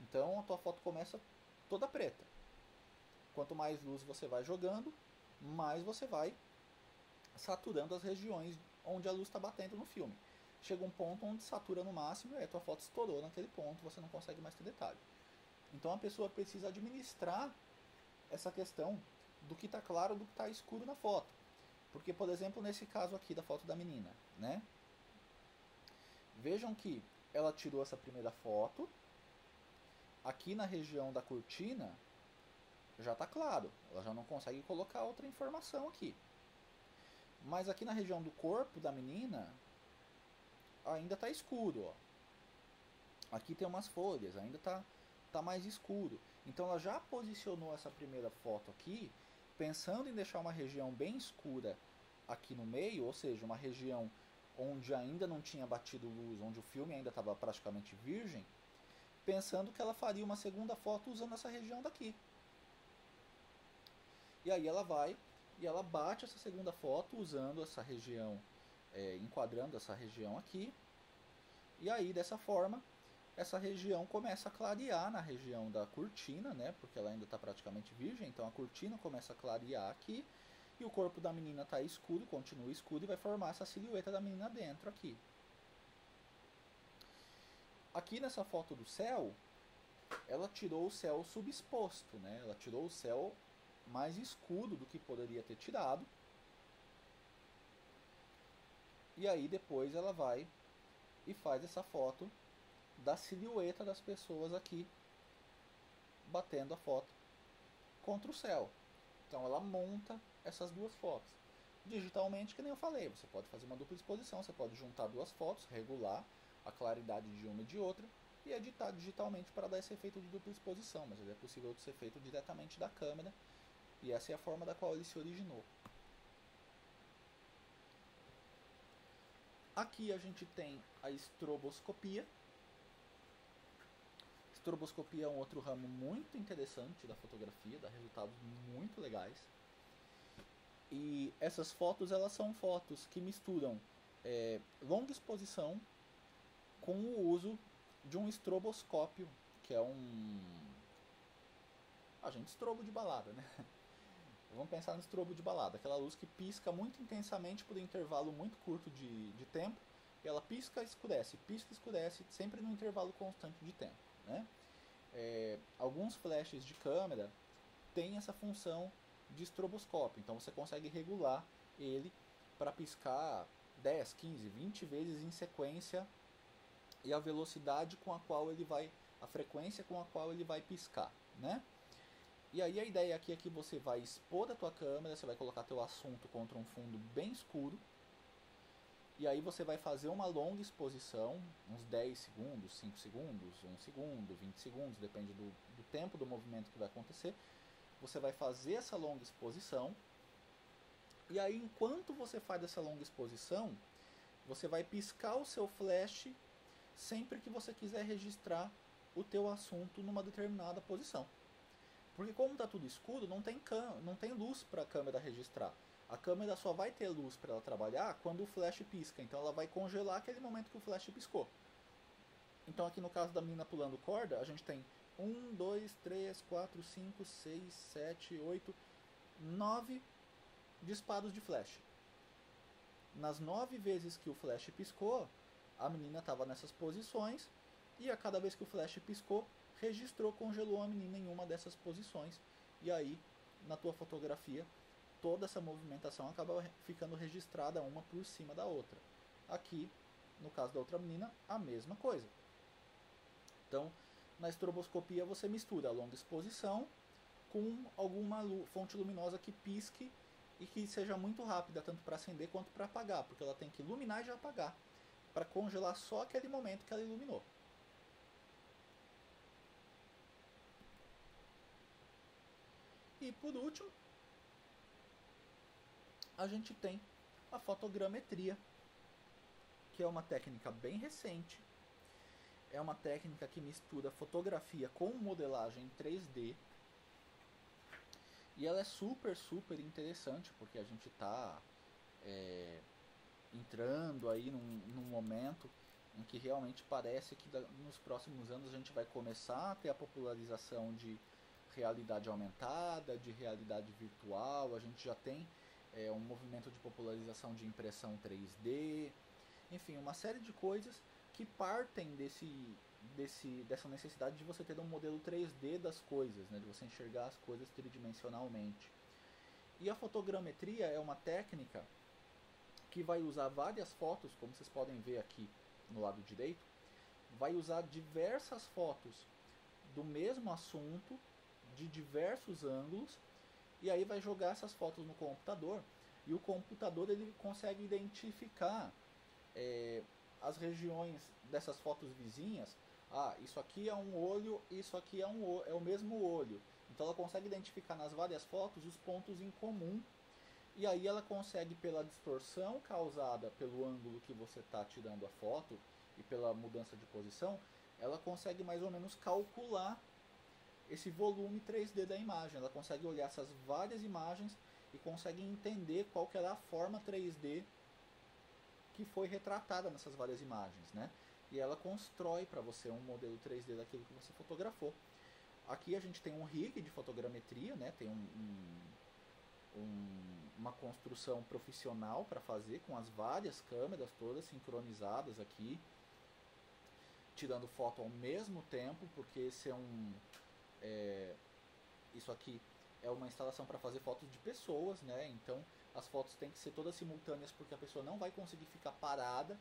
Então a tua foto começa toda preta. Quanto mais luz você vai jogando, mais você vai saturando as regiões onde a luz está batendo no filme. Chega um ponto onde satura no máximo e a tua foto estourou naquele ponto, você não consegue mais ter detalhe. Então a pessoa precisa administrar essa questão do que está claro do que está escuro na foto. Porque, por exemplo, nesse caso aqui da foto da menina, né? Vejam que ela tirou essa primeira foto. Aqui na região da cortina já está claro, ela já não consegue colocar outra informação aqui. Mas aqui na região do corpo da menina ainda está escuro, ó. Aqui tem umas folhas, ainda está mais escuro. Então ela já posicionou essa primeira foto aqui, pensando em deixar uma região bem escura aqui no meio, ou seja, uma região onde ainda não tinha batido luz, onde o filme ainda estava praticamente virgem, pensando que ela faria uma segunda foto usando essa região daqui. E aí ela vai e ela bate essa segunda foto usando essa região, enquadrando essa região aqui. E aí dessa forma essa região começa a clarear na região da cortina, né? Porque ela ainda está praticamente virgem, então a cortina começa a clarear aqui e o corpo da menina está escuro, continua escuro e vai formar essa silhueta da menina dentro aqui. Aqui nessa foto do céu, ela tirou o céu subexposto, né? Ela tirou o céu mais escuro do que poderia ter tirado. E aí depois ela vai e faz essa foto da silhueta das pessoas aqui batendo a foto contra o céu. Então ela monta essas duas fotos. Digitalmente, que nem eu falei, você pode fazer uma dupla exposição, você pode juntar duas fotos, regular a claridade de uma e de outra e editar digitalmente para dar esse efeito de dupla exposição, mas ele é possível de ser feito diretamente da câmera e essa é a forma da qual ele se originou. Aqui a gente tem a estroboscopia. Estroboscopia é um outro ramo muito interessante da fotografia, dá resultados muito legais. E essas fotos, elas são fotos que misturam longa exposição com o uso de um estroboscópio, que é estrobo de balada, né? Vamos pensar no estrobo de balada, aquela luz que pisca muito intensamente por um intervalo muito curto de tempo, e ela pisca e escurece, sempre num intervalo constante de tempo, né? Alguns flashes de câmera têm essa função de estroboscópio, então você consegue regular ele para piscar 10, 15, 20 vezes em sequência e a velocidade com a qual ele vai, a frequência com a qual ele vai piscar, né? E aí a ideia aqui é que você vai expor a tua câmera, você vai colocar teu assunto contra um fundo bem escuro, e aí você vai fazer uma longa exposição, uns 10 segundos, 5 segundos, 1 segundo, 20 segundos, depende do tempo do movimento que vai acontecer. Você vai fazer essa longa exposição, e aí enquanto você faz essa longa exposição, você vai piscar o seu flash sempre que você quiser registrar o teu assunto numa determinada posição. Porque como está tudo escuro, não tem luz para a câmera registrar. A câmera só vai ter luz para ela trabalhar quando o flash pisca. Então ela vai congelar aquele momento que o flash piscou. Então aqui no caso da menina pulando corda, a gente tem 1, 2, 3, 4, 5, 6, 7, 8, 9 disparos de flash. Nas 9 vezes que o flash piscou, a menina estava nessas posições e a cada vez que o flash piscou, registrou, congelou a menina em uma dessas posições. E aí, na tua fotografia, toda essa movimentação acaba ficando registrada uma por cima da outra. Aqui, no caso da outra menina, a mesma coisa. Então, na estroboscopia você mistura a longa exposição com alguma fonte luminosa que pisque e que seja muito rápida, tanto para acender quanto para apagar, porque ela tem que iluminar e já apagar, para congelar só aquele momento que ela iluminou. E por último, a gente tem a fotogrametria, que é uma técnica bem recente. É uma técnica que mistura fotografia com modelagem 3D. E ela é super, super interessante, porque a gente está entrando aí num momento em que realmente parece que nos próximos anos a gente vai começar a ter a popularização de realidade aumentada, de realidade virtual. A gente já tem um movimento de popularização de impressão 3D, enfim, uma série de coisas que partem dessa necessidade de você ter um modelo 3D das coisas, né, de você enxergar as coisas tridimensionalmente. E a fotogrametria é uma técnica que vai usar várias fotos, como vocês podem ver aqui no lado direito, vai usar diversas fotos do mesmo assunto, de diversos ângulos, e aí vai jogar essas fotos no computador, e o computador ele consegue identificar as regiões dessas fotos vizinhas. Isso aqui é um olho, isso aqui é o mesmo olho. Então ela consegue identificar nas várias fotos os pontos em comum, e aí ela consegue, pela distorção causada pelo ângulo que você está tirando a foto e pela mudança de posição, ela consegue mais ou menos calcular esse volume 3D da imagem. Ela consegue olhar essas várias imagens e consegue entender qual que era a forma 3D que foi retratada nessas várias imagens, né? e ela constrói para você um modelo 3D daquilo que você fotografou. Aqui a gente tem um rig de fotogrametria, né? Tem uma construção profissional para fazer, com as várias câmeras todas sincronizadas aqui, tirando foto ao mesmo tempo, porque isso aqui é uma instalação para fazer fotos de pessoas, né? Então as fotos têm que ser todas simultâneas, porque a pessoa não vai conseguir ficar parada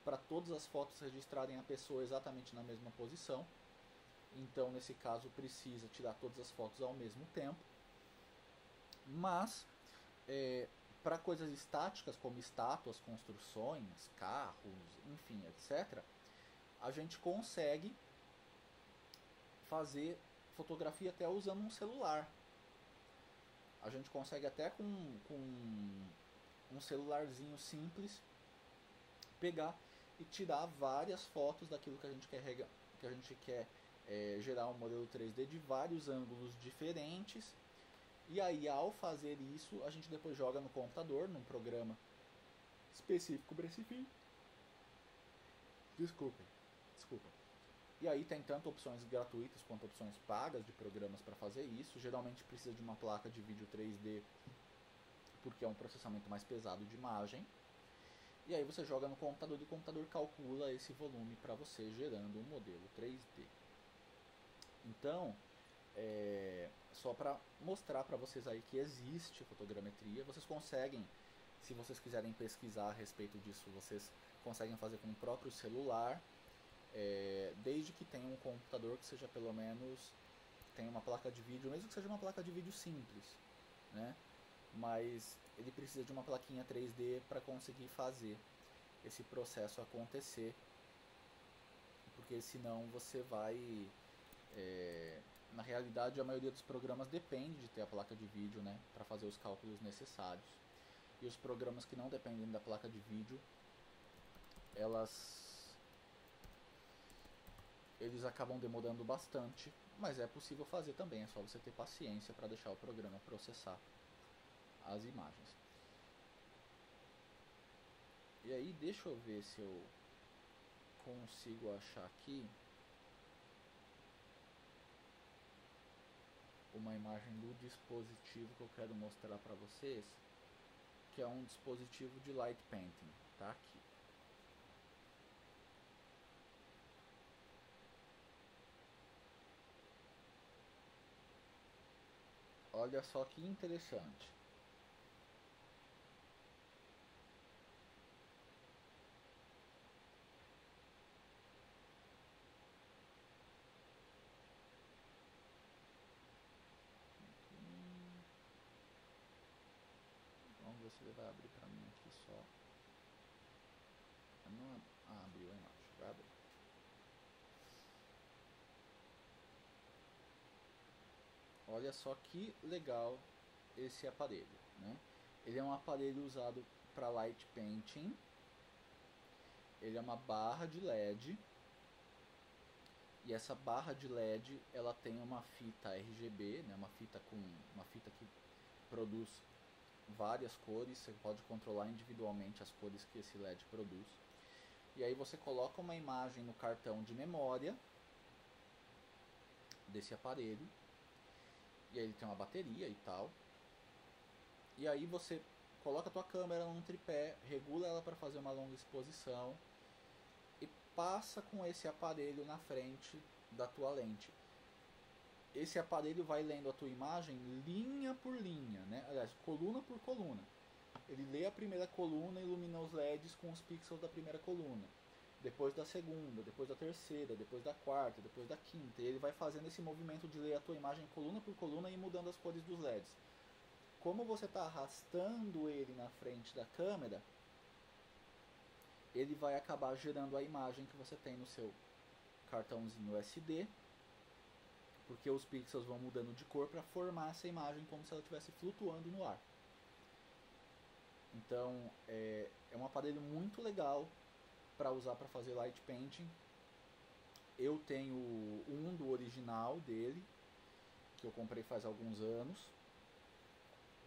para todas as fotos registrarem a pessoa exatamente na mesma posição. Então, nesse caso, precisa tirar todas as fotos ao mesmo tempo. Mas, para coisas estáticas, como estátuas, construções, carros, enfim, etc., a gente consegue fazer fotografia até usando um celular. A gente consegue até com um celularzinho simples pegar e tirar várias fotos daquilo que a gente quer gerar um modelo 3D de vários ângulos diferentes. E aí, ao fazer isso, a gente depois joga no computador, num programa específico para esse fim. Desculpa. E aí tem tanto opções gratuitas quanto opções pagas de programas para fazer isso. Geralmente precisa de uma placa de vídeo 3D, porque é um processamento mais pesado de imagem. E aí você joga no computador e o computador calcula esse volume para você, gerando um modelo 3D. Então, só para mostrar para vocês aí que existe fotogrametria, vocês conseguem, se vocês quiserem pesquisar a respeito disso, vocês conseguem fazer com o próprio celular, desde que tenha um computador que seja pelo menos, tenha uma placa de vídeo, mesmo que seja uma placa de vídeo simples, né? Mas ele precisa de uma plaquinha 3D para conseguir fazer esse processo acontecer, porque senão você vai... na realidade, a maioria dos programas depende de ter a placa de vídeo, né, para fazer os cálculos necessários. E os programas que não dependem da placa de vídeo, eles acabam demorando bastante, mas é possível fazer também, é só você ter paciência para deixar o programa processar as imagens. E aí, deixa eu ver se eu consigo achar aqui uma imagem do dispositivo que eu quero mostrar para vocês, que é um dispositivo de light painting, tá aqui. Olha só que interessante. Vamos ver se ele vai abrir para mim aqui só. Não abriu a imagem, vai abrir. Olha só que legal esse aparelho, né? Ele é um aparelho usado para light painting. Ele é uma barra de LED. E essa barra de LED, ela tem uma fita RGB, né? Uma fita que produz várias cores. Você pode controlar individualmente as cores que esse LED produz. E aí você coloca uma imagem no cartão de memória desse aparelho. E aí ele tem uma bateria e tal. E aí você coloca a tua câmera num tripé, regula ela para fazer uma longa exposição e passa com esse aparelho na frente da tua lente. Esse aparelho vai lendo a tua imagem linha por linha, né? Aliás, coluna por coluna. Ele lê a primeira coluna e ilumina os LEDs com os pixels da primeira coluna. Depois da segunda, depois da terceira, depois da quarta, depois da quinta. E ele vai fazendo esse movimento de ler a tua imagem coluna por coluna e mudando as cores dos LEDs. Como você está arrastando ele na frente da câmera, ele vai acabar gerando a imagem que você tem no seu cartãozinho SD, porque os pixels vão mudando de cor para formar essa imagem como se ela estivesse flutuando no ar. Então é um aparelho muito legal para usar para fazer light painting. Eu tenho um do original dele, que eu comprei faz alguns anos.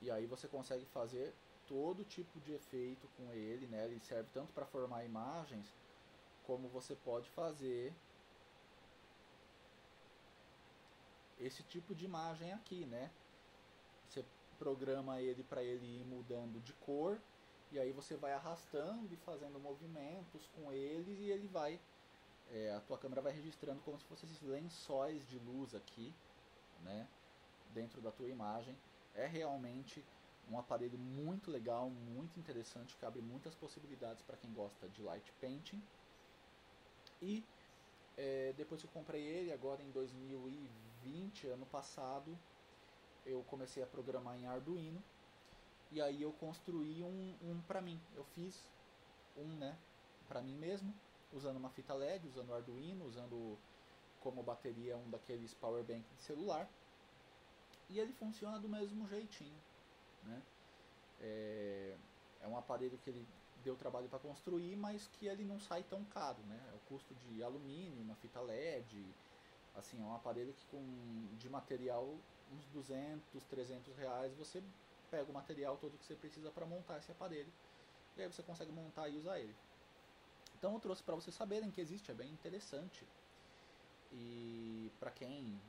E aí você consegue fazer todo tipo de efeito com ele, né? Ele serve tanto para formar imagens como você pode fazer esse tipo de imagem aqui, né? Você programa ele para ele ir mudando de cor, e aí você vai arrastando e fazendo movimentos com ele, e ele vai, a tua câmera vai registrando como se fossem esses lençóis de luz aqui, né, dentro da tua imagem. É realmente um aparelho muito legal, muito interessante, que abre muitas possibilidades para quem gosta de light painting. E depois que eu comprei ele, agora em 2020, ano passado, eu comecei a programar em Arduino, e aí eu construí um para mim. Eu fiz um, né, para mim mesmo, usando uma fita LED, usando o Arduino, usando como bateria um daqueles power bank de celular, e ele funciona do mesmo jeitinho, né? É um aparelho que ele deu trabalho para construir, mas que ele não sai tão caro, né? É o custo de alumínio, uma fita LED, assim, é um aparelho que de material uns 200, 300 reais você pega o material todo que você precisa para montar esse aparelho, e aí você consegue montar e usar ele. Então eu trouxe para vocês saberem que existe, é bem interessante. E para quem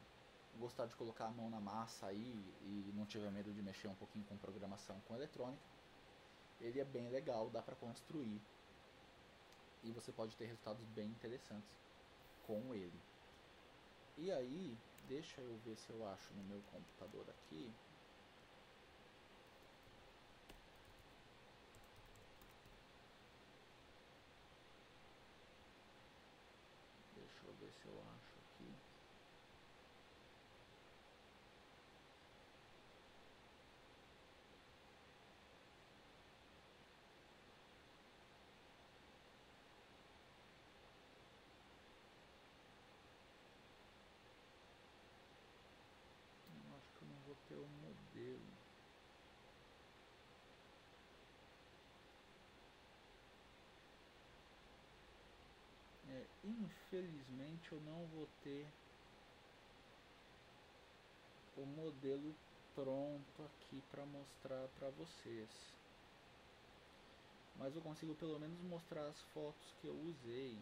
gostar de colocar a mão na massa aí e não tiver medo de mexer um pouquinho com programação, com eletrônica, ele é bem legal, dá para construir e você pode ter resultados bem interessantes com ele. E aí, deixa eu ver se eu acho no meu computador aqui. Deixa eu ver se eu acho aqui. Eu acho que eu não vou ter o modelo. Infelizmente eu não vou ter o modelo pronto aqui para mostrar para vocês, mas eu consigo pelo menos mostrar as fotos que eu usei.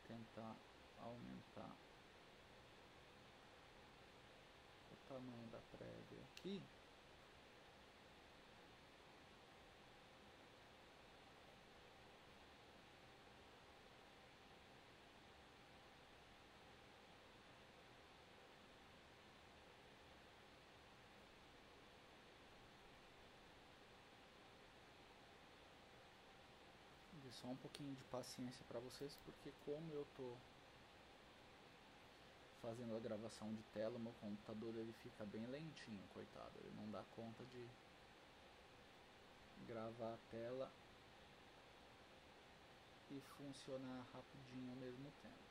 Tentar aumentar o tamanho da prévia aqui. Só um pouquinho de paciência para vocês, porque como eu tô fazendo a gravação de tela, meu computador ele fica bem lentinho, coitado. Ele não dá conta de gravar a tela e funcionar rapidinho ao mesmo tempo.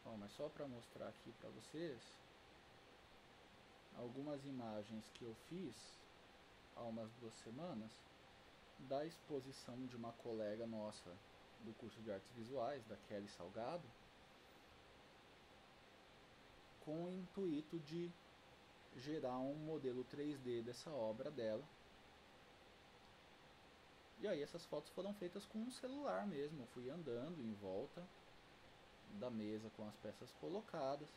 Ó, mas só para mostrar aqui para vocês algumas imagens que eu fiz há umas 2 semanas da exposição de uma colega nossa do curso de artes visuais, da Kelly Salgado, com o intuito de gerar um modelo 3D dessa obra dela. E aí essas fotos foram feitas com um celular mesmo. Eu fui andando em volta da mesa com as peças colocadas,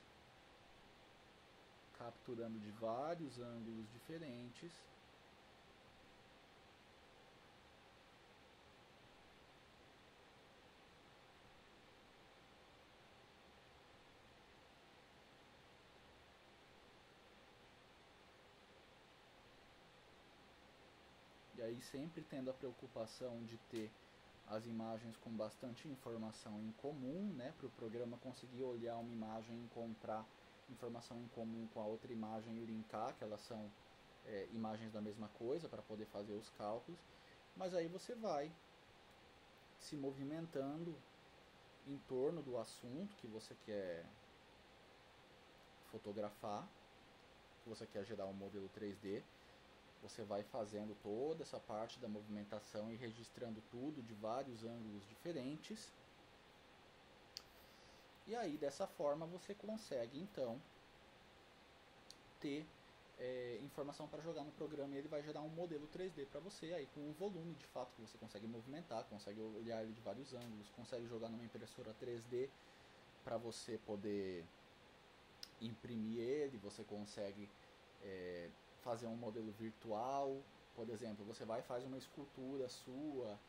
capturando de vários ângulos diferentes. E aí sempre tendo a preocupação de ter as imagens com bastante informação em comum, né, para o programa conseguir olhar uma imagem e encontrar informação em comum com a outra imagem e linkar, que elas são imagens da mesma coisa, para poder fazer os cálculos. Mas aí você vai se movimentando em torno do assunto que você quer fotografar, que você quer gerar um modelo 3D, você vai fazendo toda essa parte da movimentação e registrando tudo de vários ângulos diferentes. E aí dessa forma você consegue então ter informação para jogar no programa, e ele vai gerar um modelo 3D para você, aí com um volume de fato que você consegue movimentar, consegue olhar ele de vários ângulos, consegue jogar numa impressora 3D para você poder imprimir ele, você consegue fazer um modelo virtual. Por exemplo, você vai e faz uma escultura sua,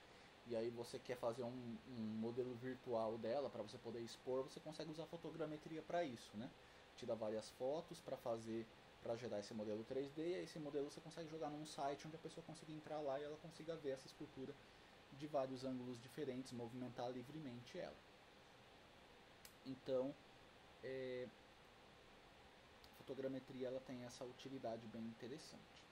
e aí você quer fazer um modelo virtual dela para você poder expor, você consegue usar fotogrametria para isso, né? Tira várias fotos para gerar esse modelo 3D, e esse modelo você consegue jogar num site onde a pessoa consiga entrar lá e ela consiga ver essa escultura de vários ângulos diferentes, movimentar livremente ela. Então, a fotogrametria ela tem essa utilidade bem interessante.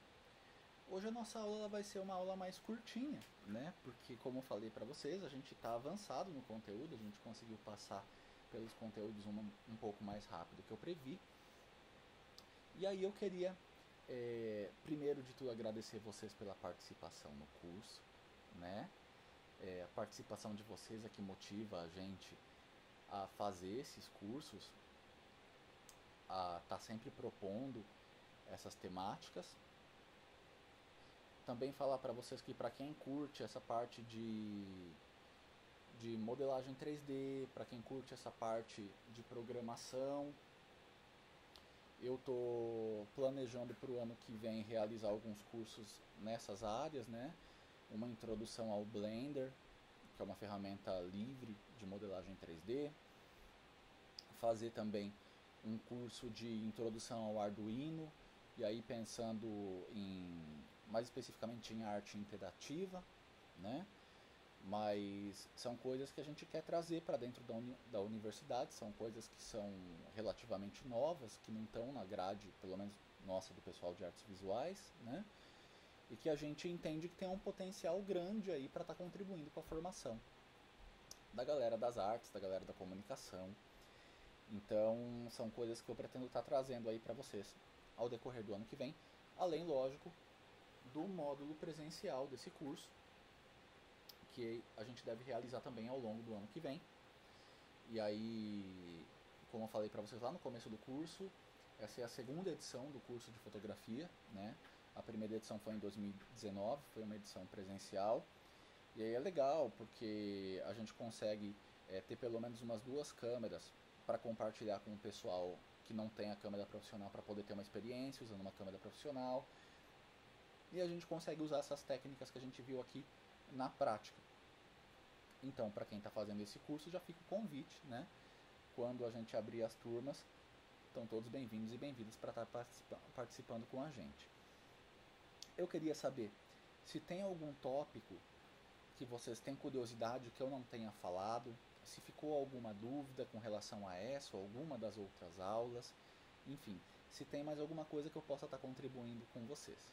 Hoje a nossa aula ela vai ser uma aula mais curtinha, né? Porque, como eu falei para vocês, a gente está avançado no conteúdo, a gente conseguiu passar pelos conteúdos um pouco mais rápido que eu previ. E aí eu queria, primeiro de tudo, agradecer vocês pela participação no curso, né? A participação de vocês é que motiva a gente a fazer esses cursos, a estar sempre propondo essas temáticas. Também falar para vocês que para quem curte essa parte de modelagem 3D, para quem curte essa parte de programação, eu estou planejando para o ano que vem realizar alguns cursos nessas áreas, né? Uma introdução ao Blender, que é uma ferramenta livre de modelagem 3D. Fazer também um curso de introdução ao Arduino, e aí pensando mais especificamente em arte interativa, né? Mas são coisas que a gente quer trazer para dentro da universidade, são coisas que são relativamente novas, que não estão na grade, pelo menos nossa, do pessoal de artes visuais, né? E que a gente entende que tem um potencial grande aí para estar contribuindo com a formação da galera das artes, da galera da comunicação. Então, são coisas que eu pretendo estar trazendo aí para vocês ao decorrer do ano que vem, além, lógico, do módulo presencial desse curso, que a gente deve realizar também ao longo do ano que vem. E aí, como eu falei para vocês lá no começo do curso, essa é a segunda edição do curso de fotografia, né? A primeira edição foi em 2019, foi uma edição presencial. E aí é legal, porque a gente consegue ter pelo menos umas 2 câmeras para compartilhar com o pessoal que não tem a câmera profissional, para poder ter uma experiência usando uma câmera profissional. E a gente consegue usar essas técnicas que a gente viu aqui na prática. Então, para quem está fazendo esse curso, já fica o convite, né? Quando a gente abrir as turmas, estão todos bem-vindos e bem-vindas para estar participando com a gente. Eu queria saber se tem algum tópico que vocês têm curiosidade que eu não tenha falado, se ficou alguma dúvida com relação a essa ou alguma das outras aulas, enfim, se tem mais alguma coisa que eu possa estar contribuindo com vocês.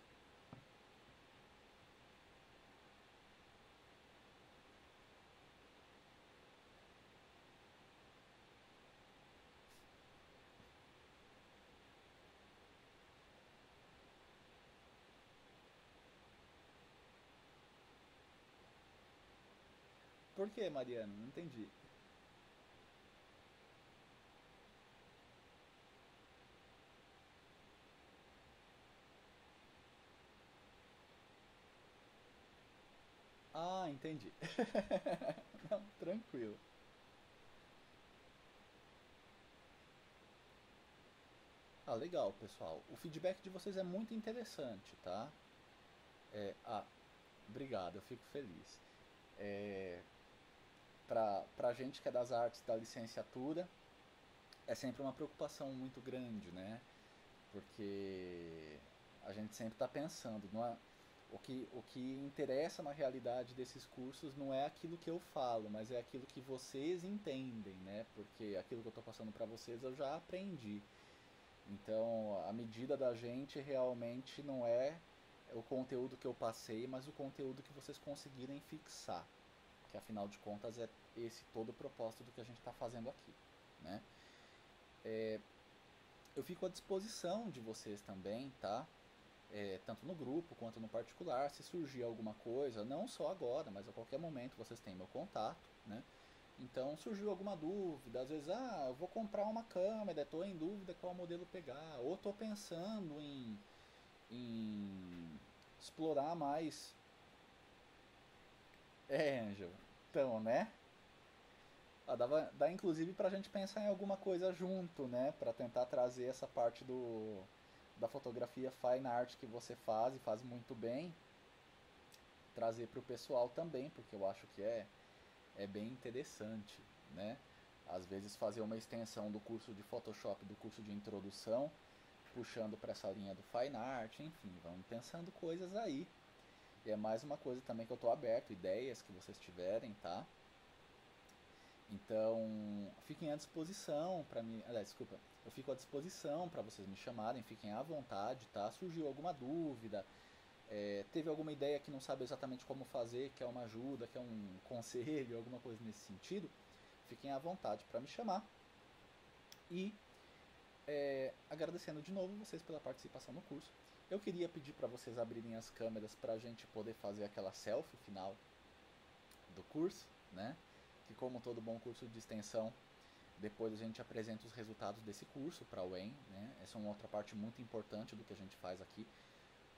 Por que, Mariana? Não entendi. Ah, entendi. Não, tranquilo. Ah, legal, pessoal. O feedback de vocês é muito interessante, tá? Obrigado, eu fico feliz. Pra gente que é das artes da licenciatura, é sempre uma preocupação muito grande, né? Porque a gente sempre está pensando, não é? O que interessa na realidade desses cursos não é aquilo que eu falo, mas é aquilo que vocês entendem, né? Porque aquilo que eu estou passando para vocês eu já aprendi. Então, a medida da gente realmente não é o conteúdo que eu passei, mas o conteúdo que vocês conseguirem fixar. Que afinal de contas é esse todo o propósito do que a gente está fazendo aqui, né? eu fico à disposição de vocês também, tá? Tanto no grupo quanto no particular, se surgir alguma coisa, não só agora, mas a qualquer momento vocês têm meu contato, né? Então surgiu alguma dúvida, às vezes, eu vou comprar uma câmera, estou em dúvida qual modelo pegar, ou estou pensando em explorar mais. Ângelo. Então, né? Dá inclusive pra gente pensar em alguma coisa junto, né? Pra tentar trazer essa parte da fotografia fine art que você faz e faz muito bem, trazer pro pessoal também, porque eu acho que é bem interessante, né? Às vezes fazer uma extensão do curso de Photoshop, do curso de introdução, puxando para essa linha do fine art, enfim, vamos pensando coisas aí. E é mais uma coisa também que eu estou aberto, ideias que vocês tiverem, tá? Então, fiquem à disposição para mim, aliás, desculpa, eu fico à disposição para vocês me chamarem, fiquem à vontade, tá? Surgiu alguma dúvida, teve alguma ideia que não sabe exatamente como fazer, quer uma ajuda, quer um conselho, alguma coisa nesse sentido, fiquem à vontade para me chamar. E agradecendo de novo vocês pela participação no curso. Eu queria pedir para vocês abrirem as câmeras para a gente poder fazer aquela selfie final do curso, né? Que como todo bom curso de extensão, depois a gente apresenta os resultados desse curso para a UEM, né? Essa é uma outra parte muito importante do que a gente faz aqui,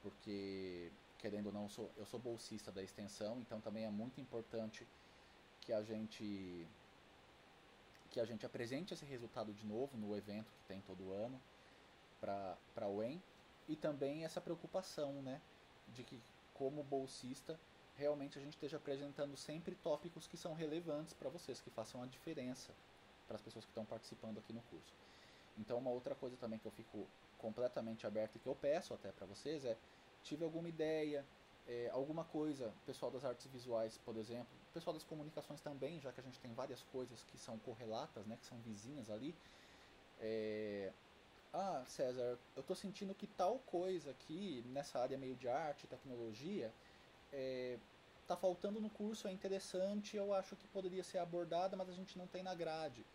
porque querendo ou não, eu sou bolsista da extensão, então também é muito importante que a gente apresente esse resultado de novo no evento que tem todo ano para a UEM, e também essa preocupação, né, de que como bolsista realmente a gente esteja apresentando sempre tópicos que são relevantes para vocês, que façam a diferença para as pessoas que estão participando aqui no curso. Então uma outra coisa também que eu fico completamente aberto e que eu peço até para vocês tive alguma ideia, alguma coisa, pessoal das artes visuais, por exemplo, pessoal das comunicações também, já que a gente tem várias coisas que são correlatas, né, que são vizinhas ali. César, eu tô sentindo que tal coisa aqui, nessa área meio de arte e tecnologia, tá faltando no curso, é interessante, eu acho que poderia ser abordada, mas a gente não tem na grade.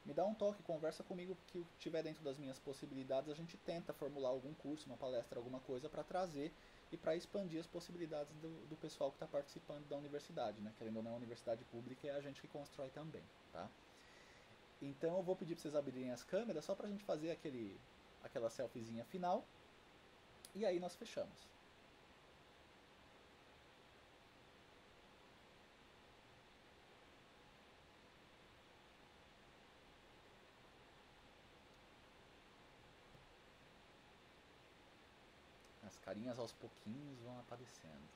Me dá um toque, conversa comigo que tiver dentro das minhas possibilidades, a gente tenta formular algum curso, uma palestra, alguma coisa para trazer e para expandir as possibilidades do pessoal que está participando da universidade, né? Querendo ou não, a universidade pública é a gente que constrói também, tá? Então eu vou pedir para vocês abrirem as câmeras só para a gente fazer aquela selfiezinha final e aí nós fechamos. As carinhas aos pouquinhos vão aparecendo.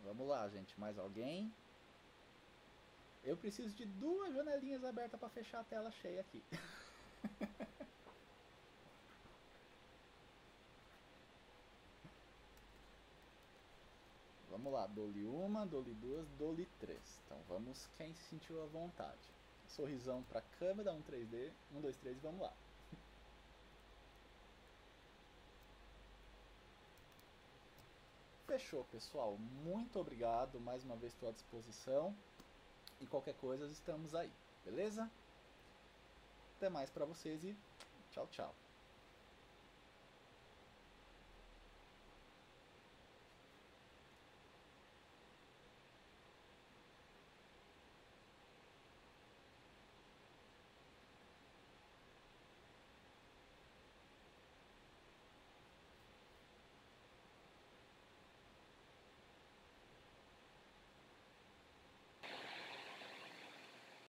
Vamos lá, gente. Mais alguém? Eu preciso de 2 janelinhas abertas para fechar a tela cheia aqui. Vamos lá, dou-lhe 1, dou-lhe 2, dou-lhe 3. Então vamos quem se sentiu à vontade. Sorrisão para a câmera, 3D, 2, 3 e vamos lá. Fechou, pessoal. Muito obrigado. Mais uma vez estou à disposição. E qualquer coisa, estamos aí. Beleza? Até mais para vocês e tchau, tchau.